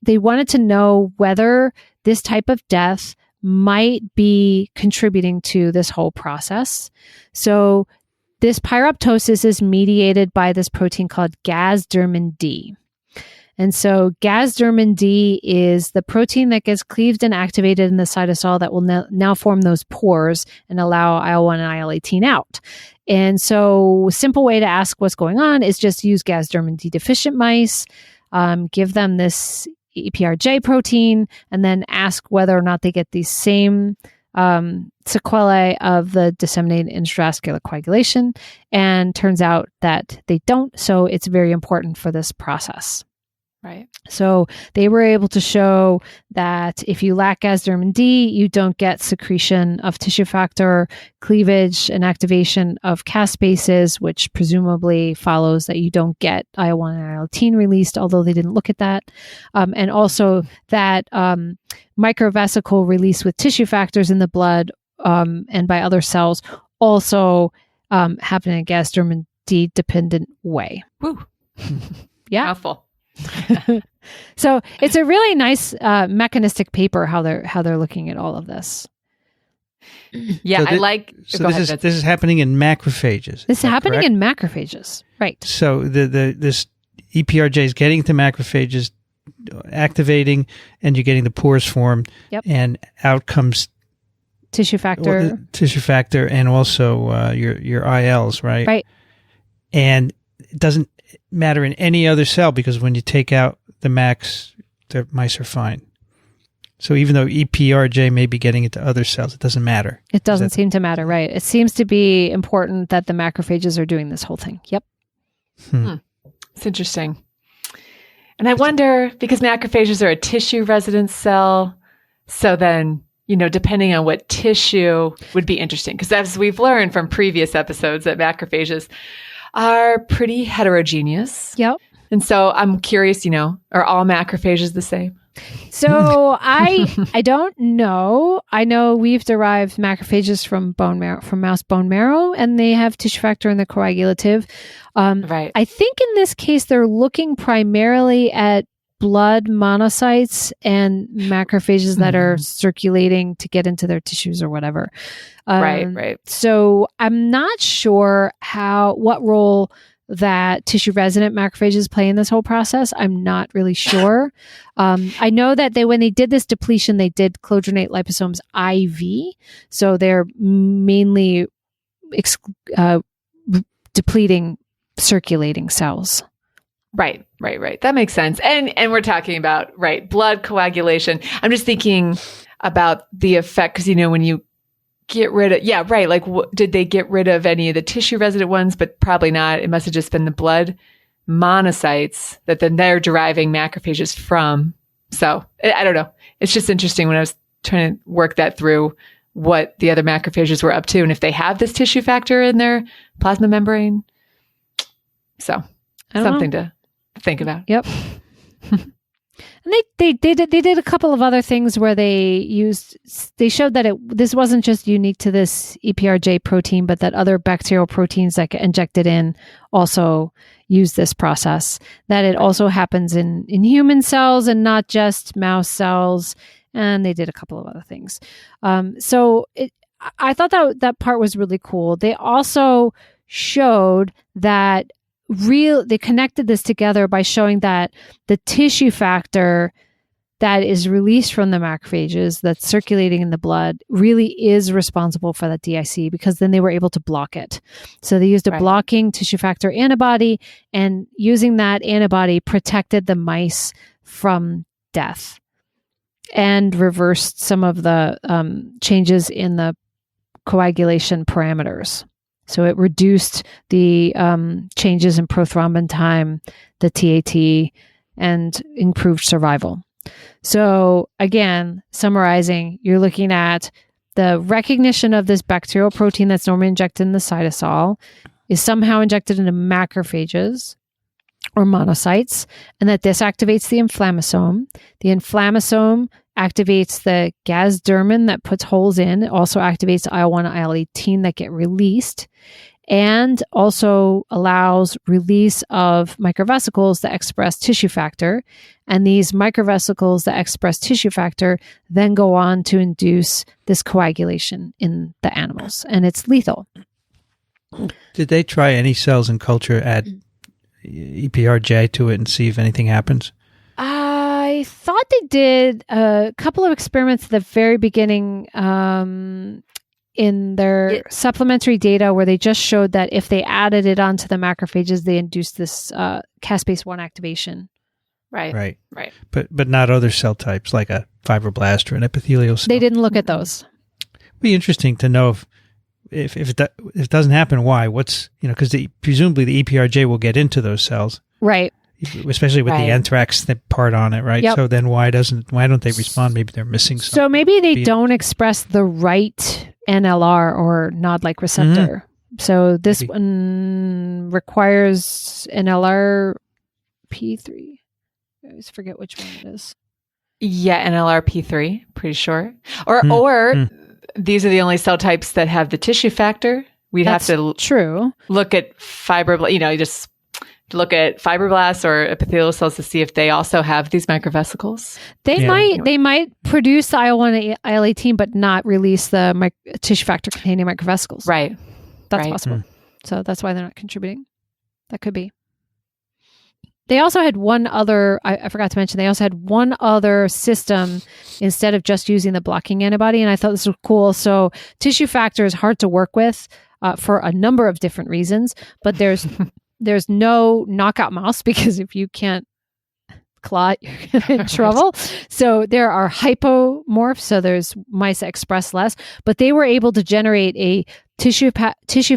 they wanted to know whether this type of death might be contributing to this whole process. So this Pyruptosis is mediated by this protein called Gasdermin D. And so Gasdermin D is the protein that gets cleaved and activated in the cytosol that will now form those pores and allow IL-1 and IL-18 out. And so a simple way to ask what's going on is just use Gasdermin D deficient mice, give them this EPRJ protein, and then ask whether or not they get these same sequelae of the disseminated intravascular coagulation. And turns out that they don't. So it's very important for this process. Right. So they were able to show that if you lack Gasdermin D, you don't get secretion of tissue factor, cleavage and activation of caspases, which presumably follows that you don't get IL-1 and IL-18 released, although they didn't look at that. And also that microvesicle release with tissue factors in the blood and by other cells also happen in a Gasdermin D dependent way. Woo. Yeah. Mouthful. So it's a really nice mechanistic paper how they're looking at all of this. Yeah, so this is happening in macrophages. This is happening in macrophages, right? So this EPRJ is getting to macrophages, activating, and you're getting the pores formed. Yep. And out comes tissue factor, and also your ILs, right? Right. And it doesn't matter in any other cell because when you take out the max, the mice are fine. So even though EPRJ may be getting into other cells, it doesn't matter. It doesn't seem to matter, right? It seems to be important that the macrophages are doing this whole thing. Yep. It's interesting. And I wonder, because macrophages are a tissue resident cell, so then, depending on what tissue would be interesting. Because as we've learned from previous episodes, that macrophages are pretty heterogeneous. Yep. And so I'm curious, are all macrophages the same? So I don't know. I know we've derived macrophages from bone marrow, from mouse bone marrow, and they have tissue factor in the coagulative. Right. I think in this case they're looking primarily at blood monocytes and macrophages that are circulating to get into their tissues or whatever. Right. So I'm not sure what role that tissue resident macrophages play in this whole process. I'm not really sure. I know that when they did this depletion, they did clodronate liposomes IV. So they're mainly depleting circulating cells. Right. That makes sense. And we're talking about, blood coagulation. I'm just thinking about the effect, because, when you get rid of, did they get rid of any of the tissue resident ones? But probably not. It must have just been the blood monocytes that then they're deriving macrophages from. So I don't know. It's just interesting when I was trying to work that through, what the other macrophages were up to and if they have this tissue factor in their plasma membrane. So something to think about. Yep. And they did a couple of other things where they showed that this wasn't just unique to this EPRJ protein, but that other bacterial proteins that get injected in also use this process, that it also happens in human cells and not just mouse cells. And they did a couple of other things. I thought that part was really cool. They also showed that they connected this together by showing that the tissue factor that is released from the macrophages that's circulating in the blood really is responsible for that DIC, because then they were able to block it. So they used a blocking tissue factor antibody, and using that antibody protected the mice from death and reversed some of the changes in the coagulation parameters. So it reduced the changes in prothrombin time, the TAT, and improved survival. So again, summarizing, you're looking at the recognition of this bacterial protein that's normally injected in the cytosol is somehow injected into macrophages or monocytes, and that this activates the inflammasome. The inflammasome activates the gasdermin that puts holes in. It also activates IL-1 and IL-18 that get released, and also allows release of microvesicles that express tissue factor. And these microvesicles that express tissue factor then go on to induce this coagulation in the animals, and it's lethal. Did they try any cells in culture, add EPRJ to it, and see if anything happens? I thought they did a couple of experiments at the very beginning in their supplementary data, where they just showed that if they added it onto the macrophages, they induced this caspase-1 activation. Right. But not other cell types like a fibroblast or an epithelial cell. They didn't look at those. It'd be interesting to know if it doesn't happen, why? What's, because presumably the EPRJ will get into those cells. Right. Especially with the anthrax part on it, right? Yep. So then why don't they respond? Maybe they're missing something. So maybe they don't express the right NLR or nod-like receptor. So this one requires NLRP3. I always forget which one it is. Yeah, NLRP3, pretty sure. Or these are the only cell types that have the tissue factor. That's have to true. Look at you just look at fibroblasts or epithelial cells to see if they also have these microvesicles. They might produce the IL-1 and IL-18, but not release the tissue factor containing microvesicles. Right. That's possible. So that's why they're not contributing. That could be. They also had one other, I forgot to mention, they also had one other system instead of just using the blocking antibody. And I thought this was cool. So tissue factor is hard to work with for a number of different reasons, but there's no knockout mouse, because if you can't clot, you're in trouble. So there are hypomorphs, so there's mice that express less, but they were able to generate a tissue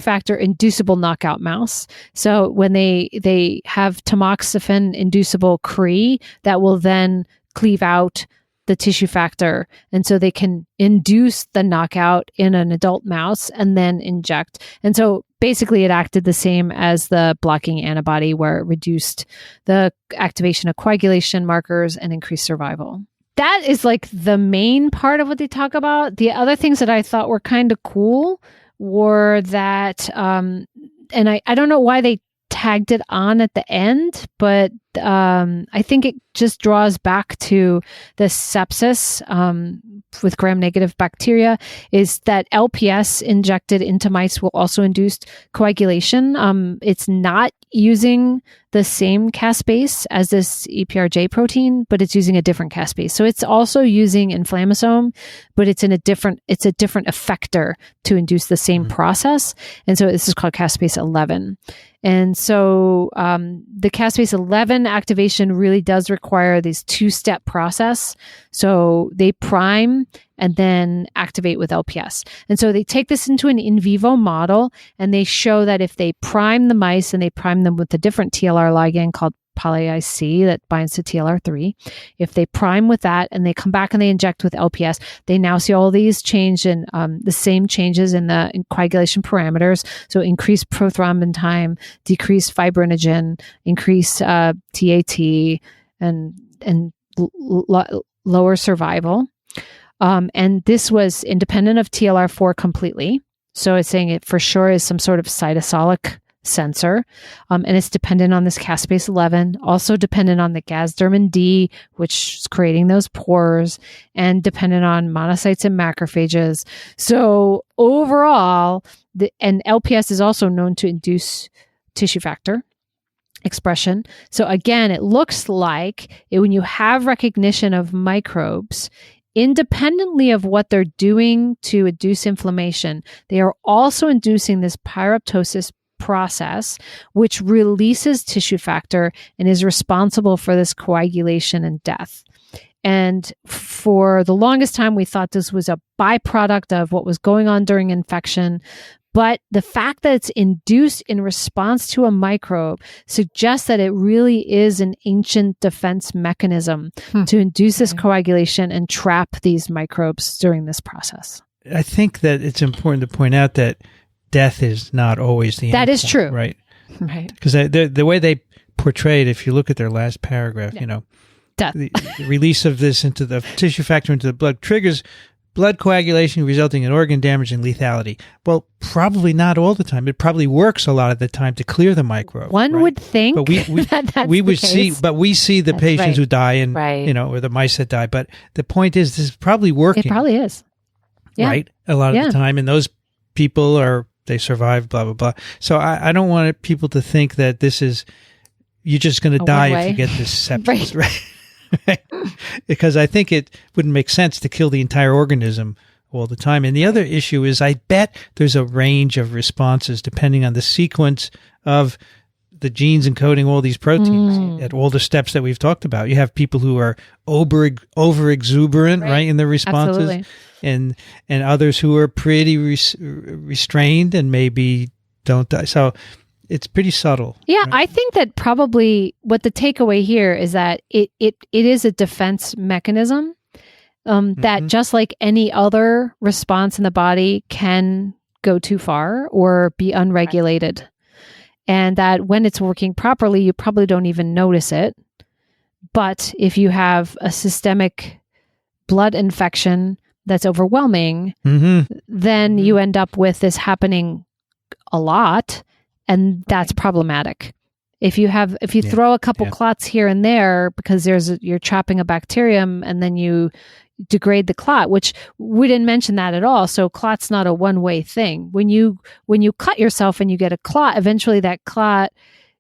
factor inducible knockout mouse. So when they have tamoxifen inducible Cree, that will then cleave out the tissue factor, and so they can induce the knockout in an adult mouse and then inject. And so basically it acted the same as the blocking antibody, where it reduced the activation of coagulation markers and increased survival. that is like the main part of what they talk about. The other things that I thought were kind of cool were that, and I don't know why they tagged it on at the end, but I think it just draws back to the sepsis with gram-negative bacteria, is that LPS injected into mice will also induce coagulation. It's not using the same caspase as this EPRJ protein, but it's using a different caspase. So it's also using inflammasome, but it's a different effector to induce the same process. And so this is called Caspase-11. And so the Caspase-11 activation really does require this two-step process. So they prime and then activate with LPS. And so they take this into an in vivo model, and they show that if they prime the mice and they prime them with a different TLR ligand called poly-IC that binds to TLR3, if they prime with that and they come back and they inject with LPS, they now see all these change in the same changes in coagulation parameters. So increased prothrombin time, decreased fibrinogen, increased TAT, and lower survival. And this was independent of TLR4 completely. So it's saying it for sure is some sort of cytosolic sensor. And it's dependent on this Caspase-11, also dependent on the Gasdermin D, which is creating those pores, and dependent on monocytes and macrophages. So overall, and LPS is also known to induce tissue factor expression. So again, it looks like when you have recognition of microbes, independently of what they're doing to induce inflammation, they are also inducing this pyroptosis process, which releases tissue factor and is responsible for this coagulation and death. And for the longest time, we thought this was a byproduct of what was going on during infection. But the fact that it's induced in response to a microbe suggests that it really is an ancient defense mechanism to induce this coagulation and trap these microbes during this process. I think that it's important to point out that death is not always the end. That is point, true. Right. Right. Because the way they portray it, if you look at their last paragraph, death. The release of this into the tissue factor into the blood triggers blood coagulation resulting in organ damage and lethality. Well, probably not all the time. It probably works a lot of the time to clear the microbe. One would think, but we that's we would the case. see, but we see the patients who die and or the mice that die. But the point is, this is probably working. It probably is, right? A lot of the time, and those people they survive. Blah blah blah. So I don't want people to think that this is you're just going to die if you get this sepsis, right? Because I think it wouldn't make sense to kill the entire organism all the time. And the other issue is I bet there's a range of responses depending on the sequence of the genes encoding all these proteins at all the steps that we've talked about. You have people who are over exuberant, right, in their responses. Absolutely. And others who are pretty restrained and maybe don't die. So it's pretty subtle. Yeah, right? I think that probably what the takeaway here is that it is a defense mechanism that just like any other response in the body can go too far or be unregulated. And that when it's working properly, you probably don't even notice it. But if you have a systemic blood infection that's overwhelming, then you end up with this happening a lot. And that's problematic. If you throw a couple clots here and there because you're trapping a bacterium and then you degrade the clot, which we didn't mention that at all. So clot's not a one-way thing. When you cut yourself and you get a clot, eventually that clot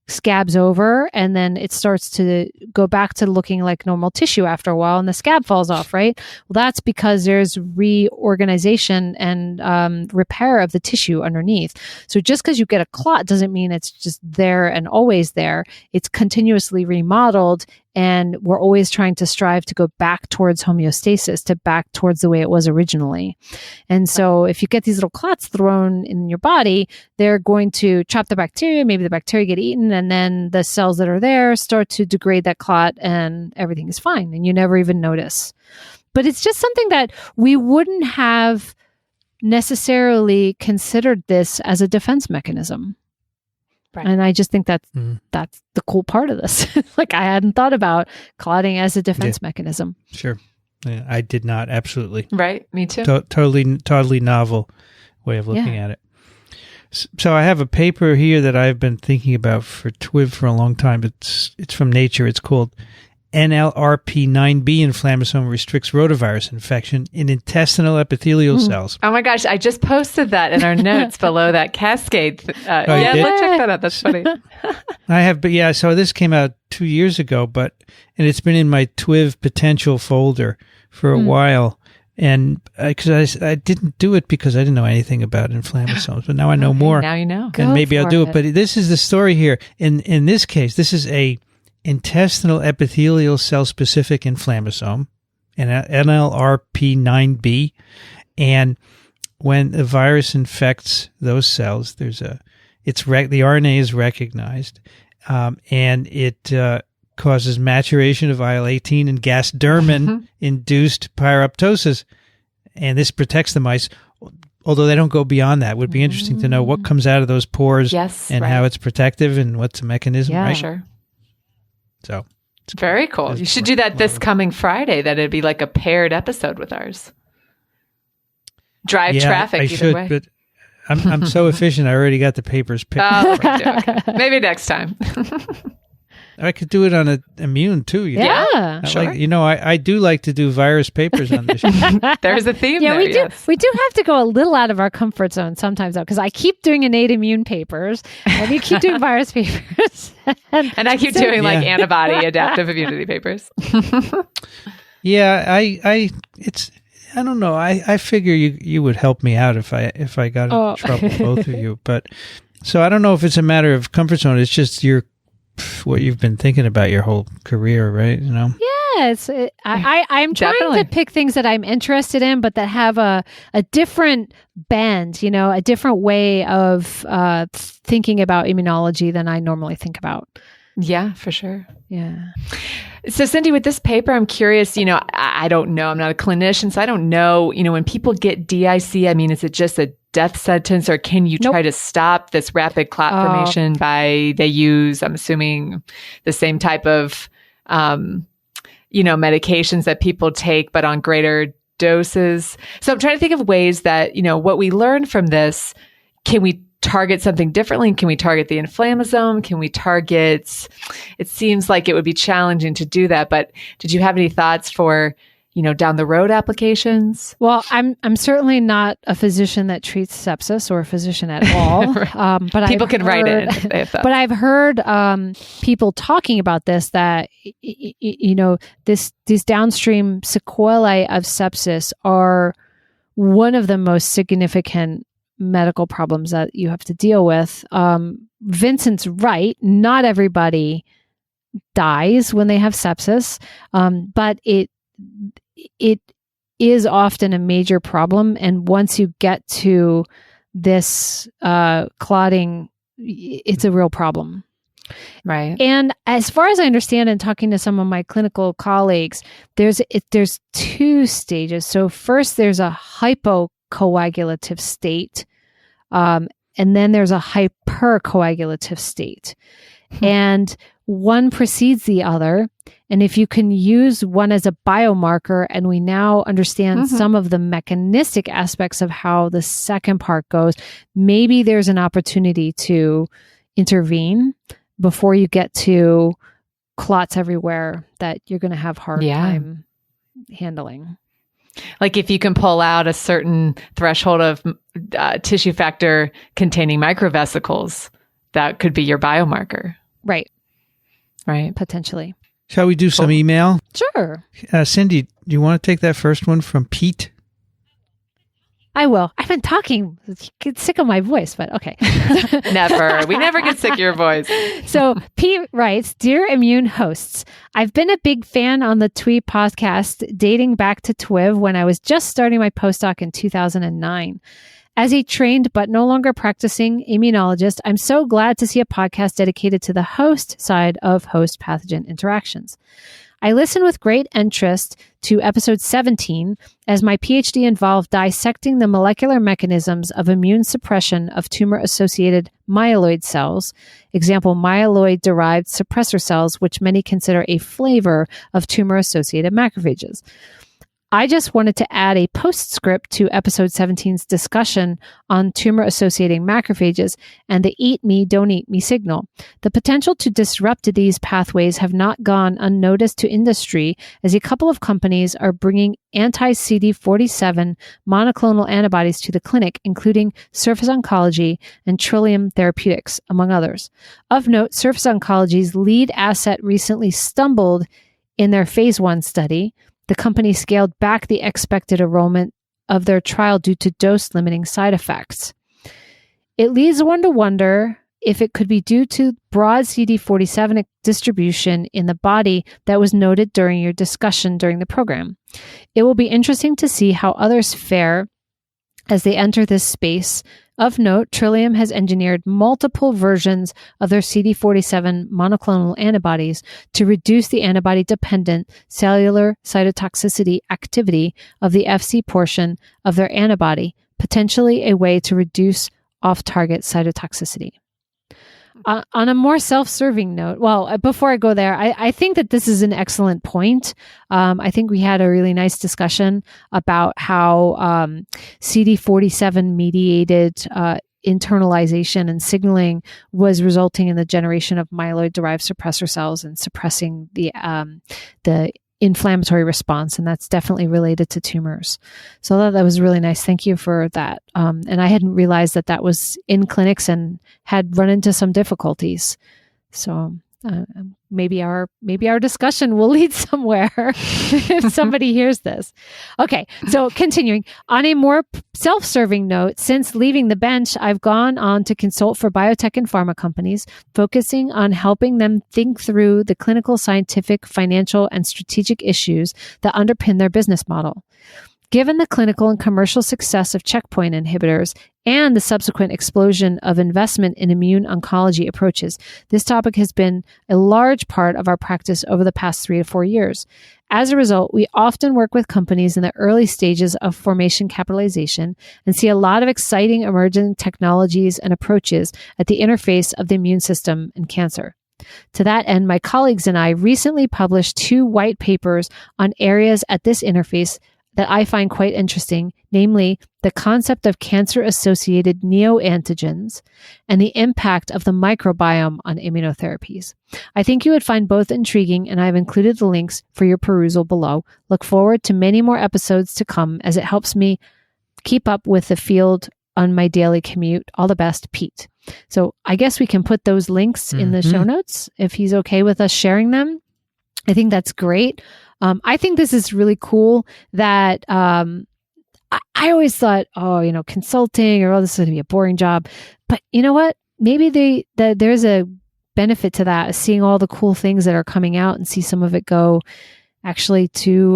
scabs over and then it starts to go back to looking like normal tissue after a while and the scab falls off, right? Well, that's because there's reorganization and repair of the tissue underneath. So just because you get a clot doesn't mean it's just there and always there. It's continuously remodeled, and we're always trying to strive to go back towards homeostasis, to back towards the way it was originally. And so if you get these little clots thrown in your body, they're going to trap the bacteria, maybe the bacteria get eaten, and then the cells that are there start to degrade that clot and everything is fine and you never even notice. But it's just something that we wouldn't have necessarily considered this as a defense mechanism. Right. And I just think that's the cool part of this. Like I hadn't thought about clotting as a defense mechanism. Sure. Yeah, I did not. Absolutely. Right. Me too. Totally novel way of looking at it. So I have a paper here that I've been thinking about for TWIV for a long time. It's from Nature. It's called NLRP9B Inflammasome Restricts Rotavirus Infection in Intestinal Epithelial Cells. Oh my gosh, I just posted that in our notes below that cascade. Let's check that out. That's funny. I have, but yeah, so this came out 2 years ago, and it's been in my TWIV potential folder for a while. And because I didn't do it because I didn't know anything about inflammasomes, but now I know more. Now you know. And maybe I'll do it. But this is the story here. In this case, this is a intestinal epithelial cell specific inflammasome, an NLRP9B. And when the virus infects those cells, the RNA is recognized, and it causes maturation of IL-18 and gasdermin-induced pyroptosis, and this protects the mice. Although they don't go beyond that, it would be interesting to know what comes out of those pores and how it's protective and what's the mechanism. Yeah, right? Sure. So it's very cool. You should do that this coming Friday. That it'd be like a paired episode with ours. Drive traffic. I either should, way. but I'm so efficient. I already got the papers picked. Okay. Maybe next time. I could do it on an immune too. Sure. I do like to do virus papers on this show. There's a theme. Yeah, there, we do. yes. We do have to go a little out of our comfort zone sometimes, though, because I keep doing innate immune papers, and you keep doing virus papers, and I keep doing like antibody adaptive immunity papers. Yeah, I don't know. I figure you would help me out if I got in trouble, both of you. But so I don't know if it's a matter of comfort zone. It's just what you've been thinking about your whole career, right? You know? Yes. I'm trying to pick things that I'm interested in, but that have a different bend, a different way of thinking about immunology than I normally think about. Yeah, for sure. Yeah. So Cindy, with this paper, I'm curious, I don't know. I'm not a clinician, so I don't know, when people get DIC, is it just a death sentence, or can you try to stop this rapid clot formation they use, I'm assuming, the same type of, medications that people take, but on greater doses? So I'm trying to think of ways that, what we learn from this, can we target something differently? Can we target the inflammasome? Can we target, it seems like it would be challenging to do that, but did you have any thoughts for, down the road applications? Well, I'm certainly not a physician that treats sepsis or a physician at all. But people can write in. But I've heard people talking about this, that, these downstream sequelae of sepsis are one of the most significant medical problems that you have to deal with. Vincent's right. Not everybody dies when they have sepsis, but it is often a major problem. And once you get to this clotting, it's a real problem. Right. And as far as I understand, and talking to some of my clinical colleagues, there's two stages. So first, there's a hypocoagulative state, and then there's a hypercoagulative state. And one precedes the other. And if you can use one as a biomarker, and we now understand some of the mechanistic aspects of how the second part goes, maybe there's an opportunity to intervene before you get to clots everywhere that you're going to have hard time handling. Like if you can pull out a certain threshold of tissue factor containing microvesicles, that could be your biomarker. Right. Right. Potentially. Shall we do some email? Sure. Cindy, do you want to take that first one from Pete? I will. I've been talking. Get sick of my voice, but okay. Never. We never get sick of your voice. So Pete writes, Dear Immune hosts, I've been a big fan on the TWIV podcast dating back to TWIV when I was just starting my postdoc in 2009. As a trained but no longer practicing immunologist, I'm so glad to see a podcast dedicated to the host side of host pathogen interactions. I listened with great interest to episode 17 as my PhD involved dissecting the molecular mechanisms of immune suppression of tumor-associated myeloid cells, example myeloid-derived suppressor cells, which many consider a flavor of tumor-associated macrophages. I just wanted to add a postscript to episode 17's discussion on tumor-associating macrophages and the eat me, don't eat me signal. The potential to disrupt these pathways have not gone unnoticed to industry, as a couple of companies are bringing anti-CD47 monoclonal antibodies to the clinic, including Surface Oncology and Trillium Therapeutics, among others. Of note, Surface Oncology's lead asset recently stumbled in their phase 1 study. The company scaled back the expected enrollment of their trial due to dose-limiting side effects. It leads one to wonder if it could be due to broad CD47 distribution in the body that was noted during your discussion during the program. It will be interesting to see how others fare as they enter this space. Of note, Trillium has engineered multiple versions of their CD47 monoclonal antibodies to reduce the antibody-dependent cellular cytotoxicity activity of the Fc portion of their antibody, potentially a way to reduce off-target cytotoxicity. On a more self-serving note, well, before I go there, I think that this is an excellent point. I think we had a really nice discussion about how CD47 mediated internalization and signaling was resulting in the generation of myeloid-derived suppressor cells and suppressing the inflammatory response, and that's definitely related to tumors. So that was really nice. Thank you for that. And I hadn't realized that was in clinics and had run into some difficulties. So maybe our discussion will lead somewhere if somebody hears this. Okay, so continuing. On a more self-serving note, since leaving the bench, I've gone on to consult for biotech and pharma companies, focusing on helping them think through the clinical, scientific, financial, and strategic issues that underpin their business model. Given the clinical and commercial success of checkpoint inhibitors and the subsequent explosion of investment in immune oncology approaches, this topic has been a large part of our practice over the past 3 to 4 years. As a result, we often work with companies in the early stages of formation capitalization and see a lot of exciting emerging technologies and approaches at the interface of the immune system and cancer. To that end, my colleagues and I recently published 2 white papers on areas at this interface that I find quite interesting, namely the concept of cancer-associated neoantigens and the impact of the microbiome on immunotherapies. I think you would find both intriguing, and I've included the links for your perusal below. Look forward to many more episodes to come as it helps me keep up with the field on my daily commute. All the best, Pete. So I guess we can put those links in the show notes if he's okay with us sharing them. I think that's great. I think this is really cool that I always thought, consulting or this is going to be a boring job. But you know what? Maybe there's a benefit to that, seeing all the cool things that are coming out and see some of it go actually to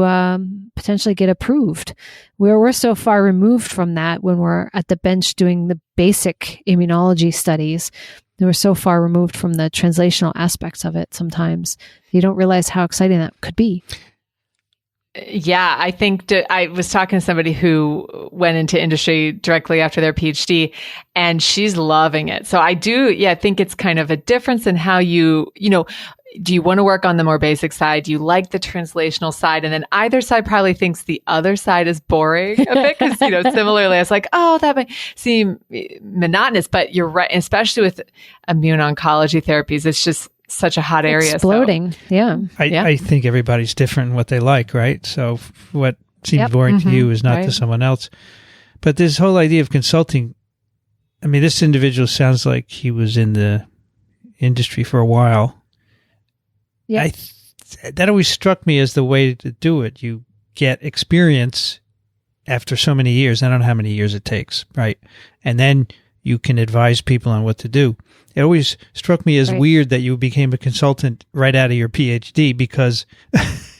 potentially get approved. We're so far removed from that when we're at the bench doing the basic immunology studies. We're so far removed from the translational aspects of it sometimes. You don't realize how exciting that could be. Yeah, I think I was talking to somebody who went into industry directly after their PhD, and she's loving it. So I think it's kind of a difference in how do you want to work on the more basic side? Do you like the translational side? And then either side probably thinks the other side is boring a bit because, similarly, it's like, oh, that might seem monotonous, but you're right. Especially with immune oncology therapies, it's just such a hot area. Exploding. So. Yeah. I think everybody's different in what they like, right? So what seems boring to you is not to someone else. But this whole idea of consulting, I mean, this individual sounds like he was in the industry for a while. Yeah, that always struck me as the way to do it. You get experience after so many years. I don't know how many years it takes, right? And then you can advise people on what to do. It always struck me as weird that you became a consultant right out of your PhD because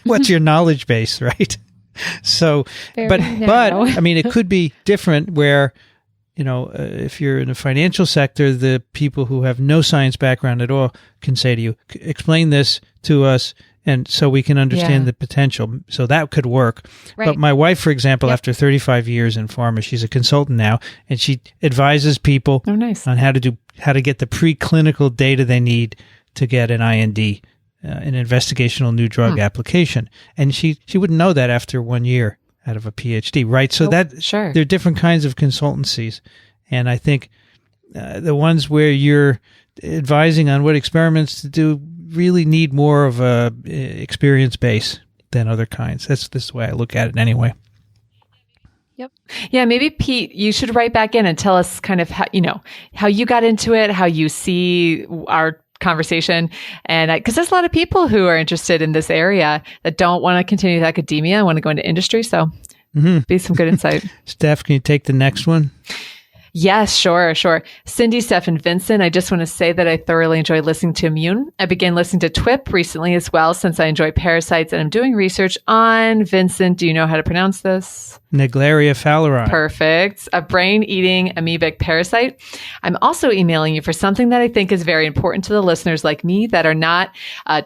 what's your knowledge base, right? So, but I mean, it could be different where, if you're in the financial sector, the people who have no science background at all can say to you, explain this to us, and so we can understand the potential. So that could work. Right. But my wife, for example, after 35 years in pharma, she's a consultant now, and she advises people on how to get the preclinical data they need to get an IND, an investigational new drug application. And she wouldn't know that after 1 year. out of a PhD, right? So sure. there are different kinds of consultancies. And I think the ones where you're advising on what experiments to do really need more of a experience base than other kinds. That's the way I look at it anyway. Yep. Yeah, maybe Pete, you should write back in and tell us kind of how you got into it, how you see our conversation. And because there's a lot of people who are interested in this area that don't want to continue with academia, want to go into industry. So be some good insight. Steph, can you take the next one? Yes, sure. Cindy, Steph, and Vincent, I just want to say that I thoroughly enjoy listening to Immune. I began listening to TWIP recently as well, since I enjoy parasites, and I'm doing research on, Vincent, do you know how to pronounce this? Naegleria fowleri. Perfect. A brain-eating amoebic parasite. I'm also emailing you for something that I think is very important to the listeners like me that are not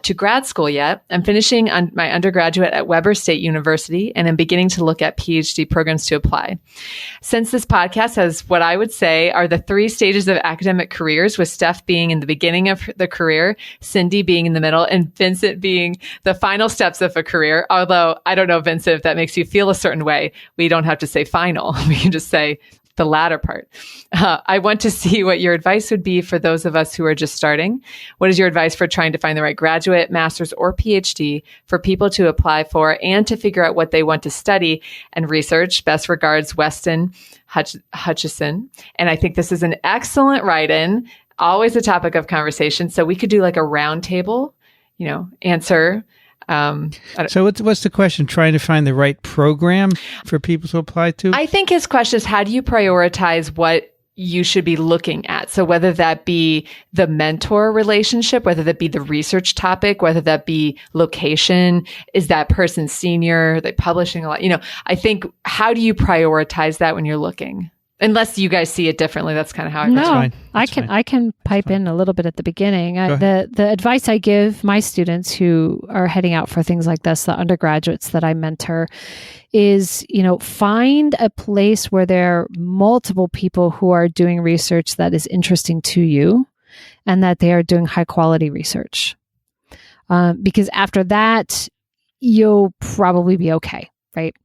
to grad school yet. I'm finishing my undergraduate at Weber State University, and I'm beginning to look at PhD programs to apply. Since this podcast has what I would say are the 3 stages of academic careers, with Steph being in the beginning of the career, Cindy being in the middle, and Vincent being the final steps of a career. Although I don't know, Vincent, if that makes you feel a certain way. We don't have to say final. We can just say the latter part. I want to see what your advice would be for those of us who are just starting. What is your advice for trying to find the right graduate, master's, or PhD for people to apply for and to figure out what they want to study and research? Best regards, Weston Hutchison. And I think this is an excellent write-in, always a topic of conversation. So we could do like a round table, answer. So what's the question? Trying to find the right program for people to apply to? I think his question is, how do you prioritize what you should be looking at? So whether that be the mentor relationship, whether that be the research topic, whether that be location, is that person senior, are they publishing a lot? I think, how do you prioritize that when you're looking? Unless you guys see it differently, that's kind of how I can pipe in a little bit at the beginning. The advice I give my students who are heading out for things like this, the undergraduates that I mentor, is find a place where there are multiple people who are doing research that is interesting to you, and that they are doing high quality research. Because after that, you'll probably be okay. Right.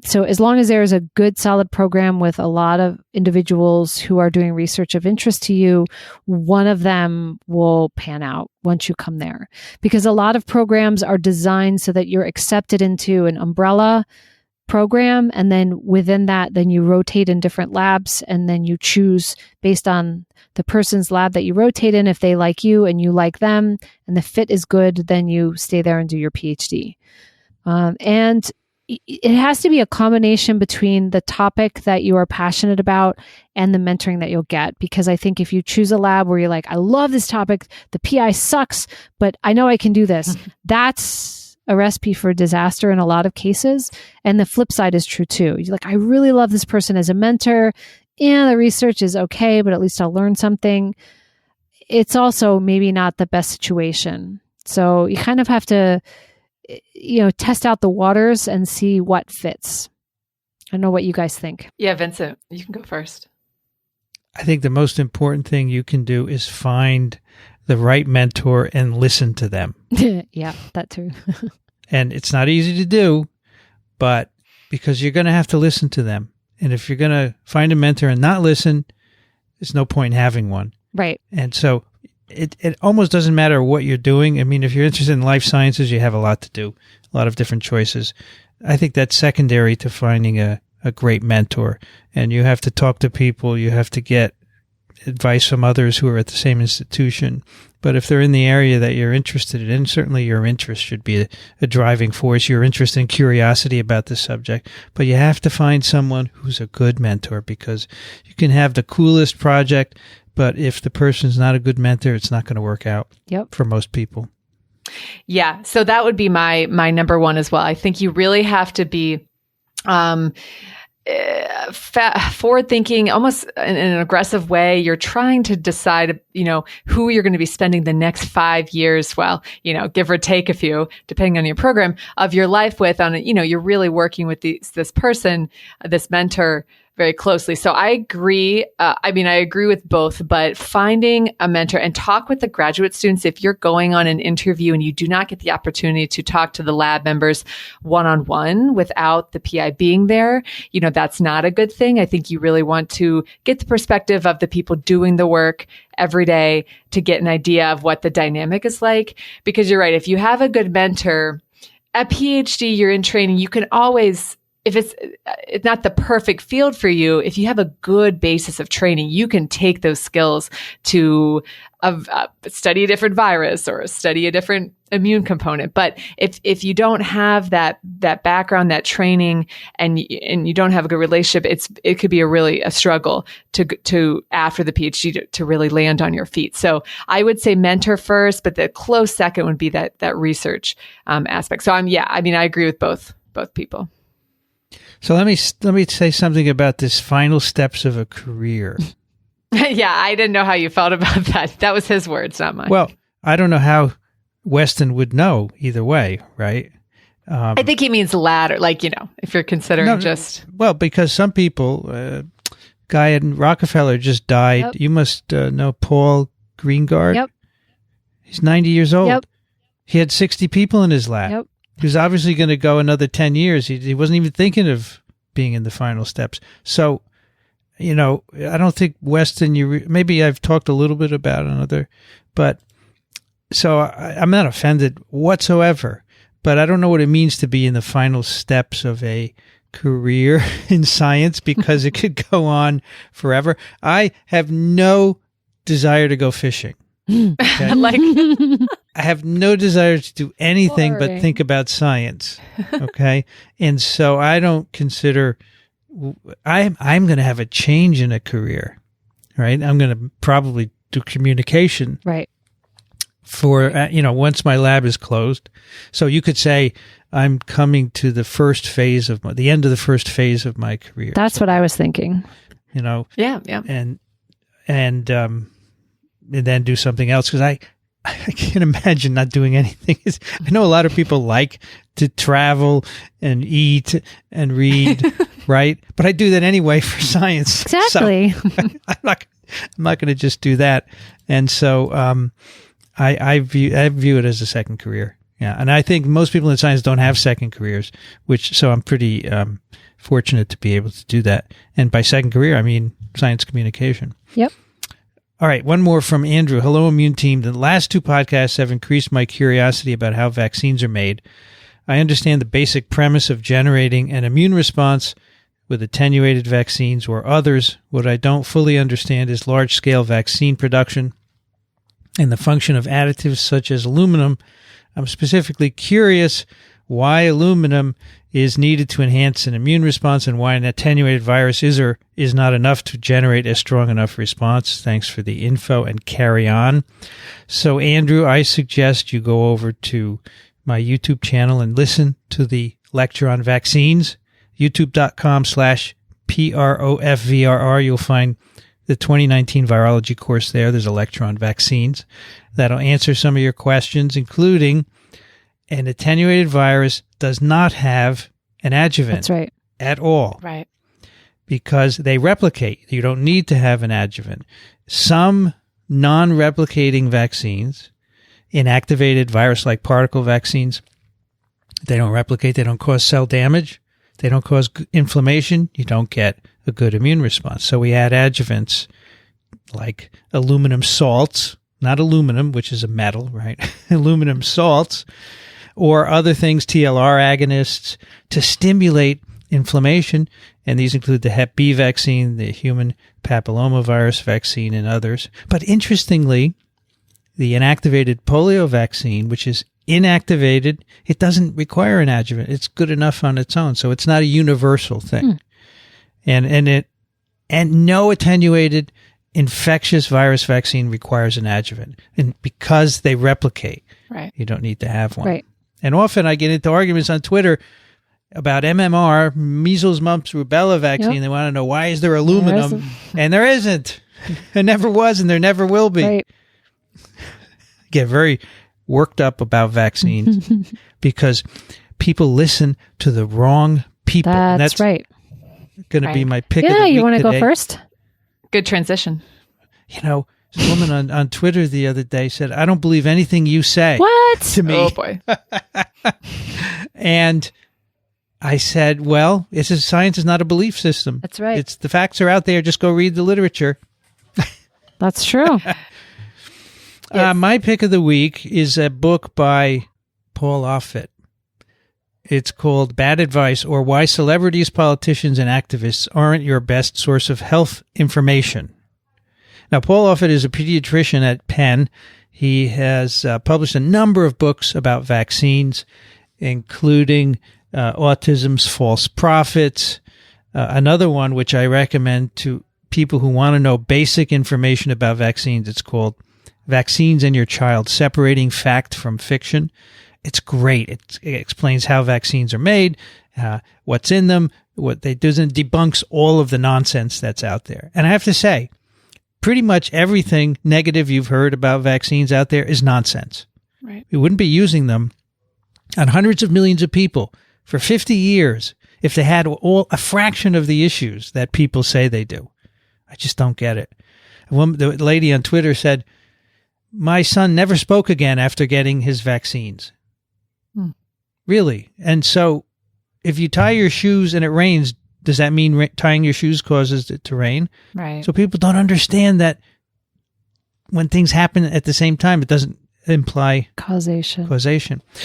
So as long as there's a good, solid program with a lot of individuals who are doing research of interest to you, one of them will pan out once you come there. Because a lot of programs are designed so that you're accepted into an umbrella program. And then within that, then you rotate in different labs, and then you choose based on the person's lab that you rotate in. If they like you and you like them and the fit is good, then you stay there and do your PhD. And it has to be a combination between the topic that you are passionate about and the mentoring that you'll get. Because I think if you choose a lab where you're like, I love this topic, the PI sucks, but I know I can do this, that's a recipe for disaster in a lot of cases. And the flip side is true too. You're like, I really love this person as a mentor. Yeah, the research is okay, but at least I'll learn something. It's also maybe not the best situation. So you kind of have to test out the waters and see what fits. I don't know what you guys think. Yeah, Vincent, you can go first. I think the most important thing you can do is find the right mentor and listen to them. Yeah, that too. And it's not easy to do, but because you're going to have to listen to them. And if you're going to find a mentor and not listen, there's no point in having one. Right. And so it almost doesn't matter what you're doing. I mean, if you're interested in life sciences, you have a lot to do, a lot of different choices. I think that's secondary to finding a great mentor. And you have to talk to people. You have to get advice from others who are at the same institution. But if they're in the area that you're interested in, certainly your interest should be a driving force, your interest and curiosity about the subject. But you have to find someone who's a good mentor, because you can have the coolest project, but if the person's not a good mentor, it's not going to work out for most people. Yeah. So that would be my number one as well. I think you really have to be forward thinking, almost in an aggressive way. You're trying to decide, who you're going to be spending the next 5 years, give or take a few, depending on your program, of your life with. You're really working with this person, this mentor, very closely. So I agree. I agree with both, but finding a mentor and talk with the graduate students. If you're going on an interview and you do not get the opportunity to talk to the lab members one-on-one without the PI being there, that's not a good thing. I think you really want to get the perspective of the people doing the work every day to get an idea of what the dynamic is like. Because you're right. If you have a good mentor at PhD, you're in training, you can always, if it's not the perfect field for you, if you have a good basis of training, you can take those skills to study a different virus or study a different immune component. But if you don't have that background, that training, and you don't have a good relationship, it could be a struggle to after the PhD to really land on your feet. So I would say mentor first, but the close second would be that research aspect. So I agree with both people. So let me say something about this final steps of a career. Yeah, I didn't know how you felt about that. That was his words, not mine. Well, I don't know how Weston would know either way, right? I think he means ladder, if you're considering Well, because some people, guy in Rockefeller just died. Yep. You must know Paul Greengard. Yep. He's 90 years old. Yep. He had 60 people in his lab. Yep. He was obviously going to go another 10 years. He wasn't even thinking of being in the final steps. So, I don't think Weston, maybe I've talked a little bit about another, but so I'm not offended whatsoever, but I don't know what it means to be in the final steps of a career in science because it could go on forever. I have no desire to go fishing. Okay? I have no desire to do anything but think about science. Okay. And so I don't consider I'm going to have a change in a career, right? I'm going to probably do communication. Right. For, once my lab is closed. So you could say I'm coming to the the end of the first phase of my career. That's what I was thinking. Yeah. And then do something else because I can't imagine not doing anything. I know a lot of people like to travel and eat and read, right? But I do that anyway for science. Exactly. So I'm not going to just do that. And so I view it as a second career. Yeah, and I think most people in science don't have second careers, so I'm pretty fortunate to be able to do that. And by second career, I mean science communication. Yep. All right, one more from Andrew. Hello, Immune Team. The last two podcasts have increased my curiosity about how vaccines are made. I understand the basic premise of generating an immune response with attenuated vaccines or others. What I don't fully understand is large-scale vaccine production and the function of additives such as aluminum. I'm specifically curious why aluminum is needed to enhance an immune response and why an attenuated virus is or is not enough to generate a strong enough response. Thanks for the info and carry on. So, Andrew, I suggest you go over to my YouTube channel and listen to the lecture on vaccines, youtube.com/PROFVRR. You'll find the 2019 virology course there. There's a lecture on vaccines that'll answer some of your questions, including an attenuated virus does not have an adjuvant. That's right. At all. Right. Because they replicate. You don't need to have an adjuvant. Some non-replicating vaccines, inactivated virus-like particle vaccines, they don't replicate. They don't cause cell damage. They don't cause inflammation. You don't get a good immune response. So we add adjuvants like aluminum salts, not aluminum, which is a metal, right? Aluminum salts, or other things, TLR agonists, to stimulate inflammation. And these include the Hep B vaccine, the human papillomavirus vaccine, and others. But interestingly, the inactivated polio vaccine, which is inactivated, it doesn't require an adjuvant. It's good enough on its own. So it's not a universal thing. And no attenuated infectious virus vaccine requires an adjuvant. And because they replicate, right, you don't need to have one. Right. And often I get into arguments on Twitter about MMR, measles, mumps, rubella vaccine. Yep. They want to know, why is there aluminum? And there isn't. There never was, and there never will be. Right. Get very worked up about vaccines because people listen to the wrong people. That's right. going to be my pick of the Yeah, week you want to go today. first? Good transition. You know, this woman on Twitter the other day said, "I don't believe anything you say." What? To me. Oh, boy. And I said, well, science is not a belief system. That's right. It's the facts are out there. Just go read the literature. That's true. My pick of the week is a book by Paul Offit. It's called Bad Advice, or Why Celebrities, Politicians, and Activists Aren't Your Best Source of Health Information. Now, Paul Offit is a pediatrician at Penn. He has published a number of books about vaccines, including Autism's False Prophets, another one which I recommend to people who want to know basic information about vaccines. It's called Vaccines and Your Child, Separating Fact from Fiction. It's great. It explains how vaccines are made, what's in them, what they do, and debunks all of the nonsense that's out there. And I have to say, pretty much everything negative you've heard about vaccines out there is nonsense. Right. We wouldn't be using them on hundreds of millions of people for 50 years if they had a fraction of the issues that people say they do. I just don't get it. The lady on Twitter said, "My son never spoke again after getting his vaccines." Really? And so if you tie your shoes and it rains, does that mean tying your shoes causes it to rain? Right. So people don't understand that when things happen at the same time, it doesn't imply Causation.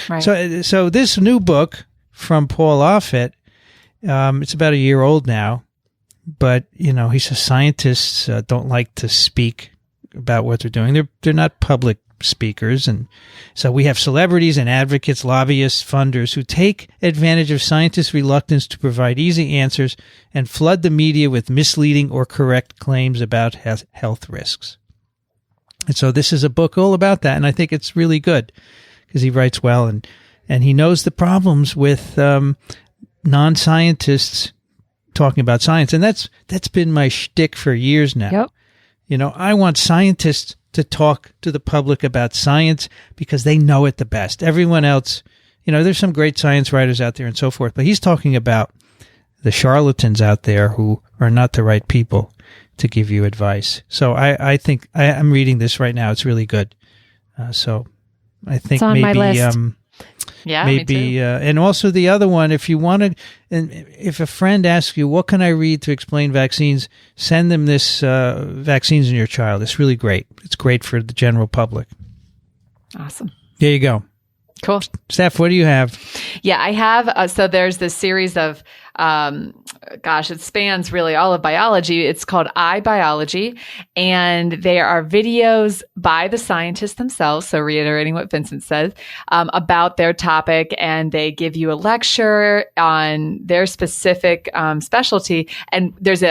Right. So this new book from Paul Offit, it's about a year old now, but he says scientists don't like to speak about what they're doing. They're not public speakers, and so we have celebrities and advocates, lobbyists, funders who take advantage of scientists' reluctance to provide easy answers and flood the media with misleading or correct claims about health risks. And so this is a book all about that, and I think it's really good because he writes well, and he knows the problems with non-scientists talking about science, and that's been my shtick for years now. Yep. I want scientists to talk to the public about science because they know it the best. Everyone else, there's some great science writers out there and so forth, but he's talking about the charlatans out there who are not the right people to give you advice. So I think I'm reading this right now. It's really good. So I think it's on maybe my list. Yeah, maybe me too. and also the other one, if you want to, and if a friend asks you what can I read to explain vaccines, send them this Vaccines in Your Child. It's really great. It's great for the general public. Awesome. There you go. Cool. Steph, what do you have? Yeah, I have. So there's this series of, it spans really all of biology. It's called iBiology, and they are videos by the scientists themselves. So reiterating what Vincent says, about their topic, and they give you a lecture on their specific, specialty. And there's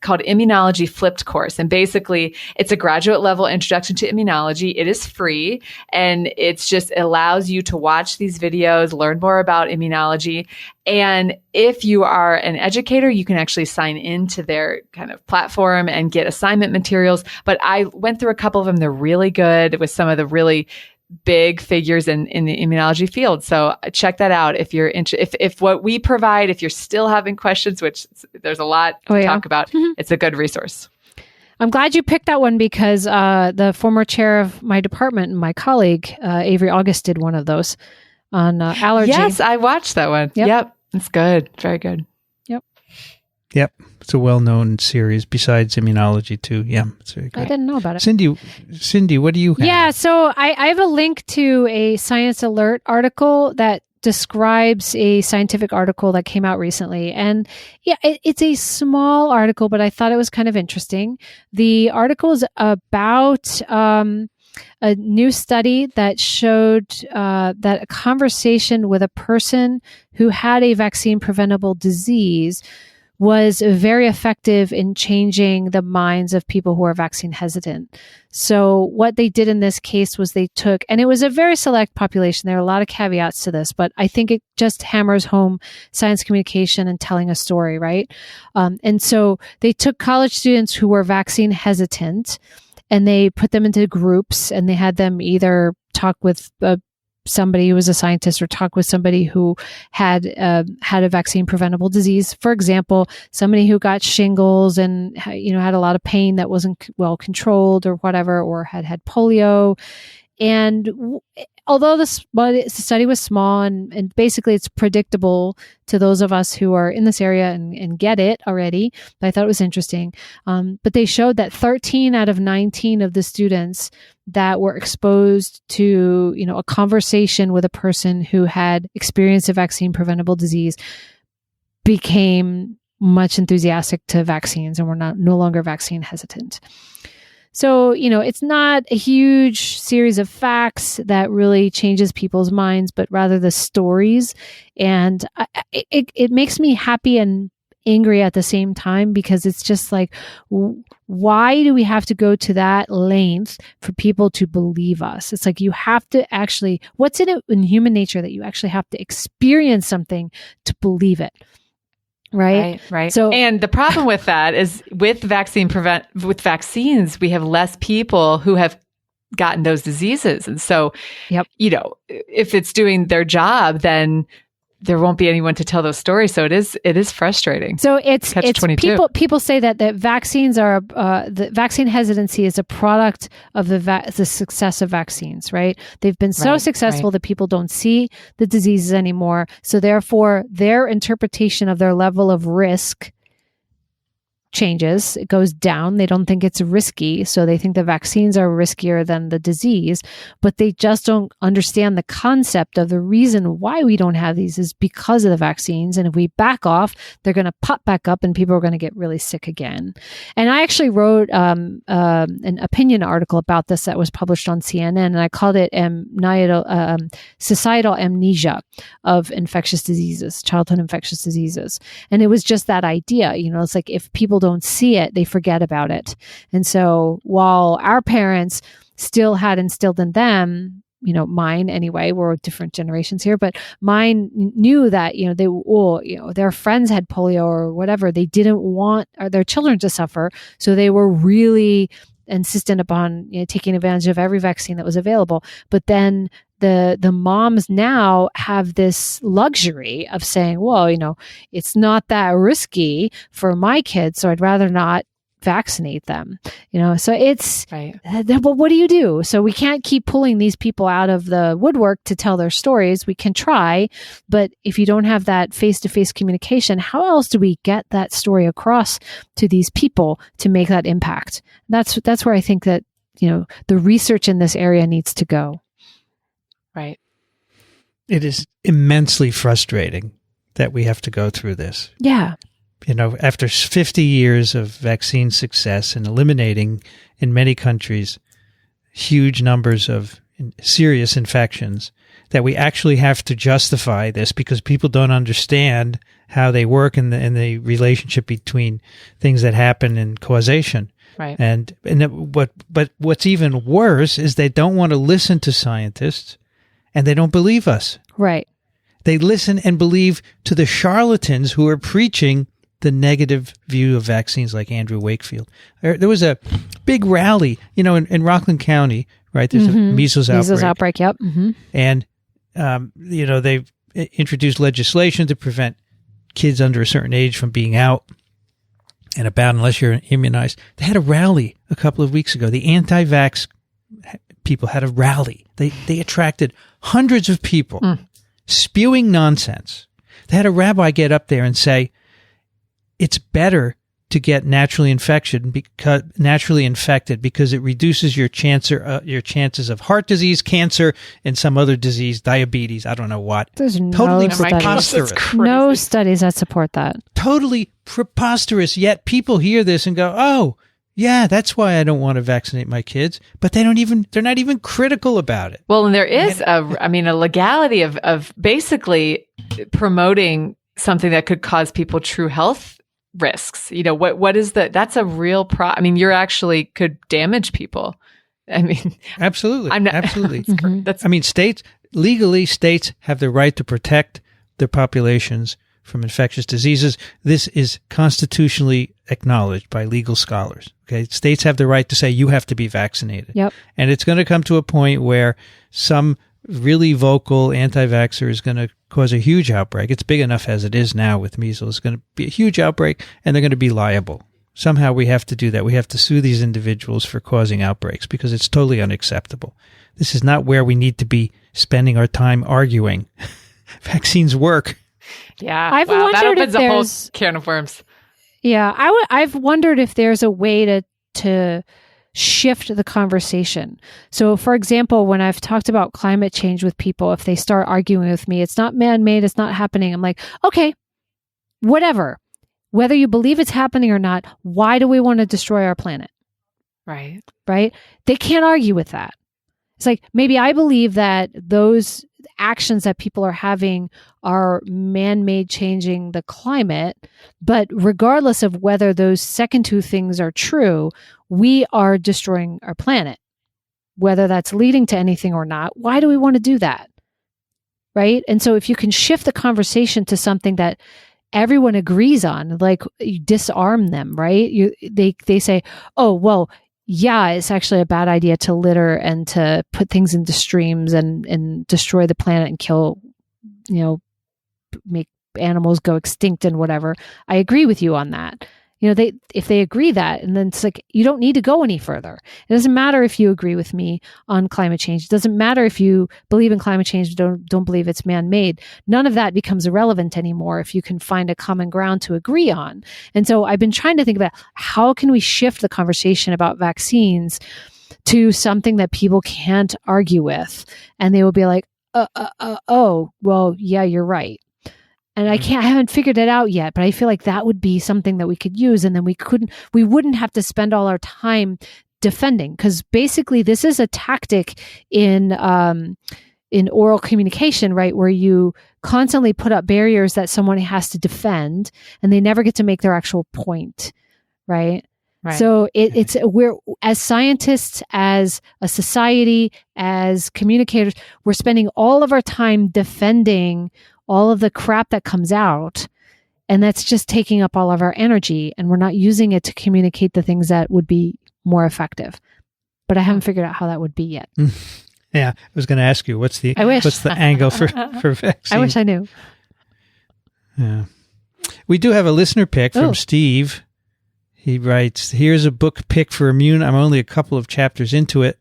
called Immunology Flipped course. And basically it's a graduate level introduction to immunology. It is free, and it allows you to watch these videos, learn more about immunology. And if you are an educator, you can actually sign into their kind of platform and get assignment materials. But I went through a couple of them. They're really good with some of the really big figures in the immunology field. So check that out if you're if what we provide, if you're still having questions, which there's a lot to talk about, it's a good resource. I'm glad you picked that one because the former chair of my department and my colleague, Avery August, did one of those on allergy. Yes, I watched that one. Yep. It's good. Very good. Yep. It's a well-known series besides immunology too. Yeah, it's very good. I didn't know about it. Cindy, what do you have? Yeah, so I have a link to a Science Alert article that describes a scientific article that came out recently. And yeah, it's a small article, but I thought it was kind of interesting. The article is about a new study that showed that a conversation with a person who had a vaccine-preventable disease was very effective in changing the minds of people who are vaccine hesitant. So what they did in this case was they took, and it was a very select population. There are a lot of caveats to this, but I think it just hammers home science communication and telling a story, right? And so they took college students who were vaccine hesitant, and they put them into groups, and they had them either talk with somebody who was a scientist or talk with somebody who had a vaccine preventable disease. For example, somebody who got shingles and, had a lot of pain that wasn't well controlled or whatever, or had polio. And although the study was small and basically it's predictable to those of us who are in this area and get it already, but I thought it was interesting. But they showed that 13 out of 19 of the students that were exposed to, a conversation with a person who had experienced a vaccine preventable disease became much enthusiastic to vaccines and were no longer vaccine hesitant. So, it's not a huge series of facts that really changes people's minds, but rather the stories. And it makes me happy and angry at the same time, because it's just like, why do we have to go to that length for people to believe us? It's like, you have to actually, what's in it in human nature that you actually have to experience something to believe it? Right. So, and the problem with that is with vaccines, we have less people who have gotten those diseases. And so, if it's doing their job, then there won't be anyone to tell those stories. So it is frustrating. So it's people say that vaccines are the vaccine hesitancy is a product of the success of vaccines, right? They've been so successful that people don't see the diseases anymore. So therefore, their interpretation of their level of risk changes. It goes down. They don't think it's risky. So they think the vaccines are riskier than the disease, but they just don't understand the concept of the reason why we don't have these is because of the vaccines. And if we back off, they're going to pop back up and people are going to get really sick again. And I actually wrote an opinion article about this that was published on CNN, and I called it Societal Amnesia of Infectious Diseases, Childhood Infectious Diseases. And it was just that idea, it's like if people don't see it, they forget about it. And so while our parents still had instilled in them, mine anyway, we're different generations here, but mine knew that, their friends had polio or whatever. They didn't want their children to suffer. So they were really insistent upon taking advantage of every vaccine that was available. But then the moms now have this luxury of saying, well, it's not that risky for my kids, so I'd rather not vaccinate them. So it's but what do you do? So we can't keep pulling these people out of the woodwork to tell their stories. We can try, but if you don't have that face-to-face communication, how else do we get that story across to these people to make that impact? That's where I think that the research in this area needs to go. Right. It is immensely frustrating that we have to go through this. Yeah. After 50 years of vaccine success and eliminating in many countries huge numbers of serious infections, that we actually have to justify this because people don't understand how they work in the relationship between things that happen and causation. Right. But what's even worse is they don't want to listen to scientists. And they don't believe us. Right. They listen and believe to the charlatans who are preaching the negative view of vaccines, like Andrew Wakefield. There was a big rally, in Rockland County, right? There's a measles outbreak. Yep. Mm-hmm. And, they've introduced legislation to prevent kids under a certain age from being out and about unless you're immunized. They had a rally a couple of weeks ago. The anti-vax people had a rally. They attracted hundreds of people spewing nonsense. They had a rabbi get up there and say, it's better to get naturally infected because it reduces your chances of heart disease, cancer, and some other disease, diabetes. I don't know what. There's totally no preposterous. No studies that support that. Totally preposterous. Yet people hear this and go, "Oh, yeah, that's why I don't want to vaccinate my kids." But they're not even critical about it. Well, and there is a legality of basically promoting something that could cause people true health risks. What is that's a real you actually could damage people. Absolutely. Absolutely. Mm-hmm. States have the right to protect their populations from infectious diseases. This is constitutionally acknowledged by legal scholars. Okay, states have the right to say you have to be vaccinated. Yep. And it's going to come to a point where some really vocal anti-vaxxer is going to cause a huge outbreak. It's big enough as it is now with measles. It's going to be a huge outbreak, and they're going to be liable. Somehow we have to do that. We have to sue these individuals for causing outbreaks because it's totally unacceptable. This is not where we need to be spending our time arguing. Vaccines work. Yeah, I've wondered that opens if a whole there's can of worms. Yeah, I've wondered if there's a way to shift the conversation. So, for example, when I've talked about climate change with people, if they start arguing with me, it's not man-made, it's not happening. I'm like, okay, whatever. Whether you believe it's happening or not, why do we want to destroy our planet? Right. Right? They can't argue with that. It's like, maybe I believe that those actions that people are having are man-made, changing the climate, but regardless of whether those second two things are true, we are destroying our planet. Whether that's leading to anything or not, why do we want to do that? Right? And so if you can shift the conversation to something that everyone agrees on, like you disarm them, right? They say, oh, well, yeah, it's actually a bad idea to litter and to put things into streams and destroy the planet and kill, make animals go extinct and whatever. I agree with you on that. If they agree that, and then it's like, you don't need to go any further. It doesn't matter if you agree with me on climate change. It doesn't matter if you believe in climate change, don't believe it's man-made. None of that becomes irrelevant anymore if you can find a common ground to agree on. And so I've been trying to think about how can we shift the conversation about vaccines to something that people can't argue with. And they will be like, oh, well, yeah, you're right. And I haven't figured it out yet, but I feel like that would be something that we could use. And then we wouldn't have to spend all our time defending, because basically this is a tactic in oral communication, right? Where you constantly put up barriers that someone has to defend and they never get to make their actual point. Right. Right. So we're, as scientists, as a society, as communicators, we're spending all of our time defending all of the crap that comes out, and that's just taking up all of our energy, and we're not using it to communicate the things that would be more effective. But I haven't figured out how that would be yet. Yeah, I was going to ask you, what's the angle for vaccines? I wish I knew. Yeah. We do have a listener pick from Steve. He writes, here's a book pick for Immune. I'm only a couple of chapters into it,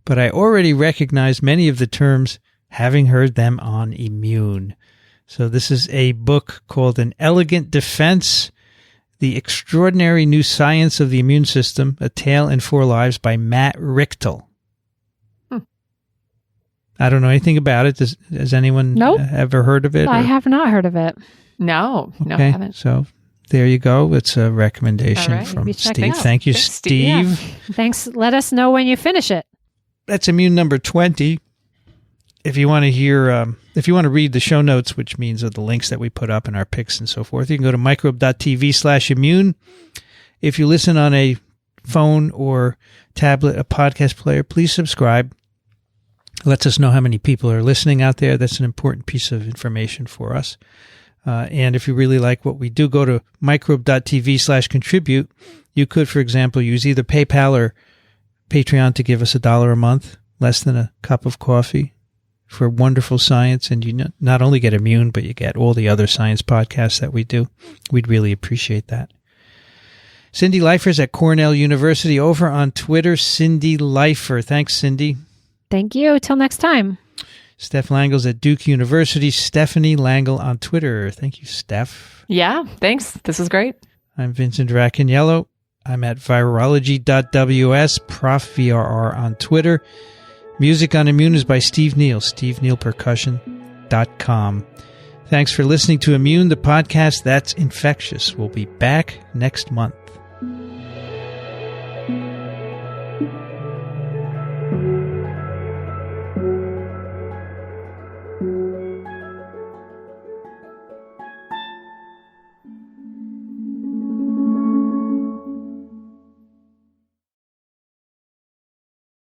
but I already recognize many of the terms, having heard them on Immune. So this is a book called An Elegant Defense, The Extraordinary New Science of the Immune System, A Tale in 4 Lives by Matt Richtel. I don't know anything about it. Has anyone ever heard of it? I have not heard of it. No, I haven't. So there you go. It's a recommendation from Steve. Thank you, Steve. Yeah. Thanks. Let us know when you finish it. That's Immune number 20. If you want to read the show notes, which means the links that we put up and our picks and so forth, you can go to microbe.tv/immune. If you listen on a phone or tablet, a podcast player, please subscribe. It lets us know how many people are listening out there. That's an important piece of information for us. And if you really like what we do, go to microbe.tv/contribute. You could, for example, use either PayPal or Patreon to give us $1 a month, less than a cup of coffee, for wonderful science. And you not only get Immune, but you get all the other science podcasts that we do. We'd really appreciate that. Cindy Leifer's at Cornell University, over on Twitter, Cindy Leifer. Thanks, Cindy. Thank you. Till next time. Steph Langle's at Duke University. Stephanie Langle on Twitter. Thank you, Steph. Yeah, thanks. This is great. I'm Vincent Draccaniello. I'm at virology.ws, Prof VRR on Twitter. Music on Immune is by Steve Neal, stevenealpercussion.com. Thanks for listening to Immune, the podcast that's infectious. We'll be back next month.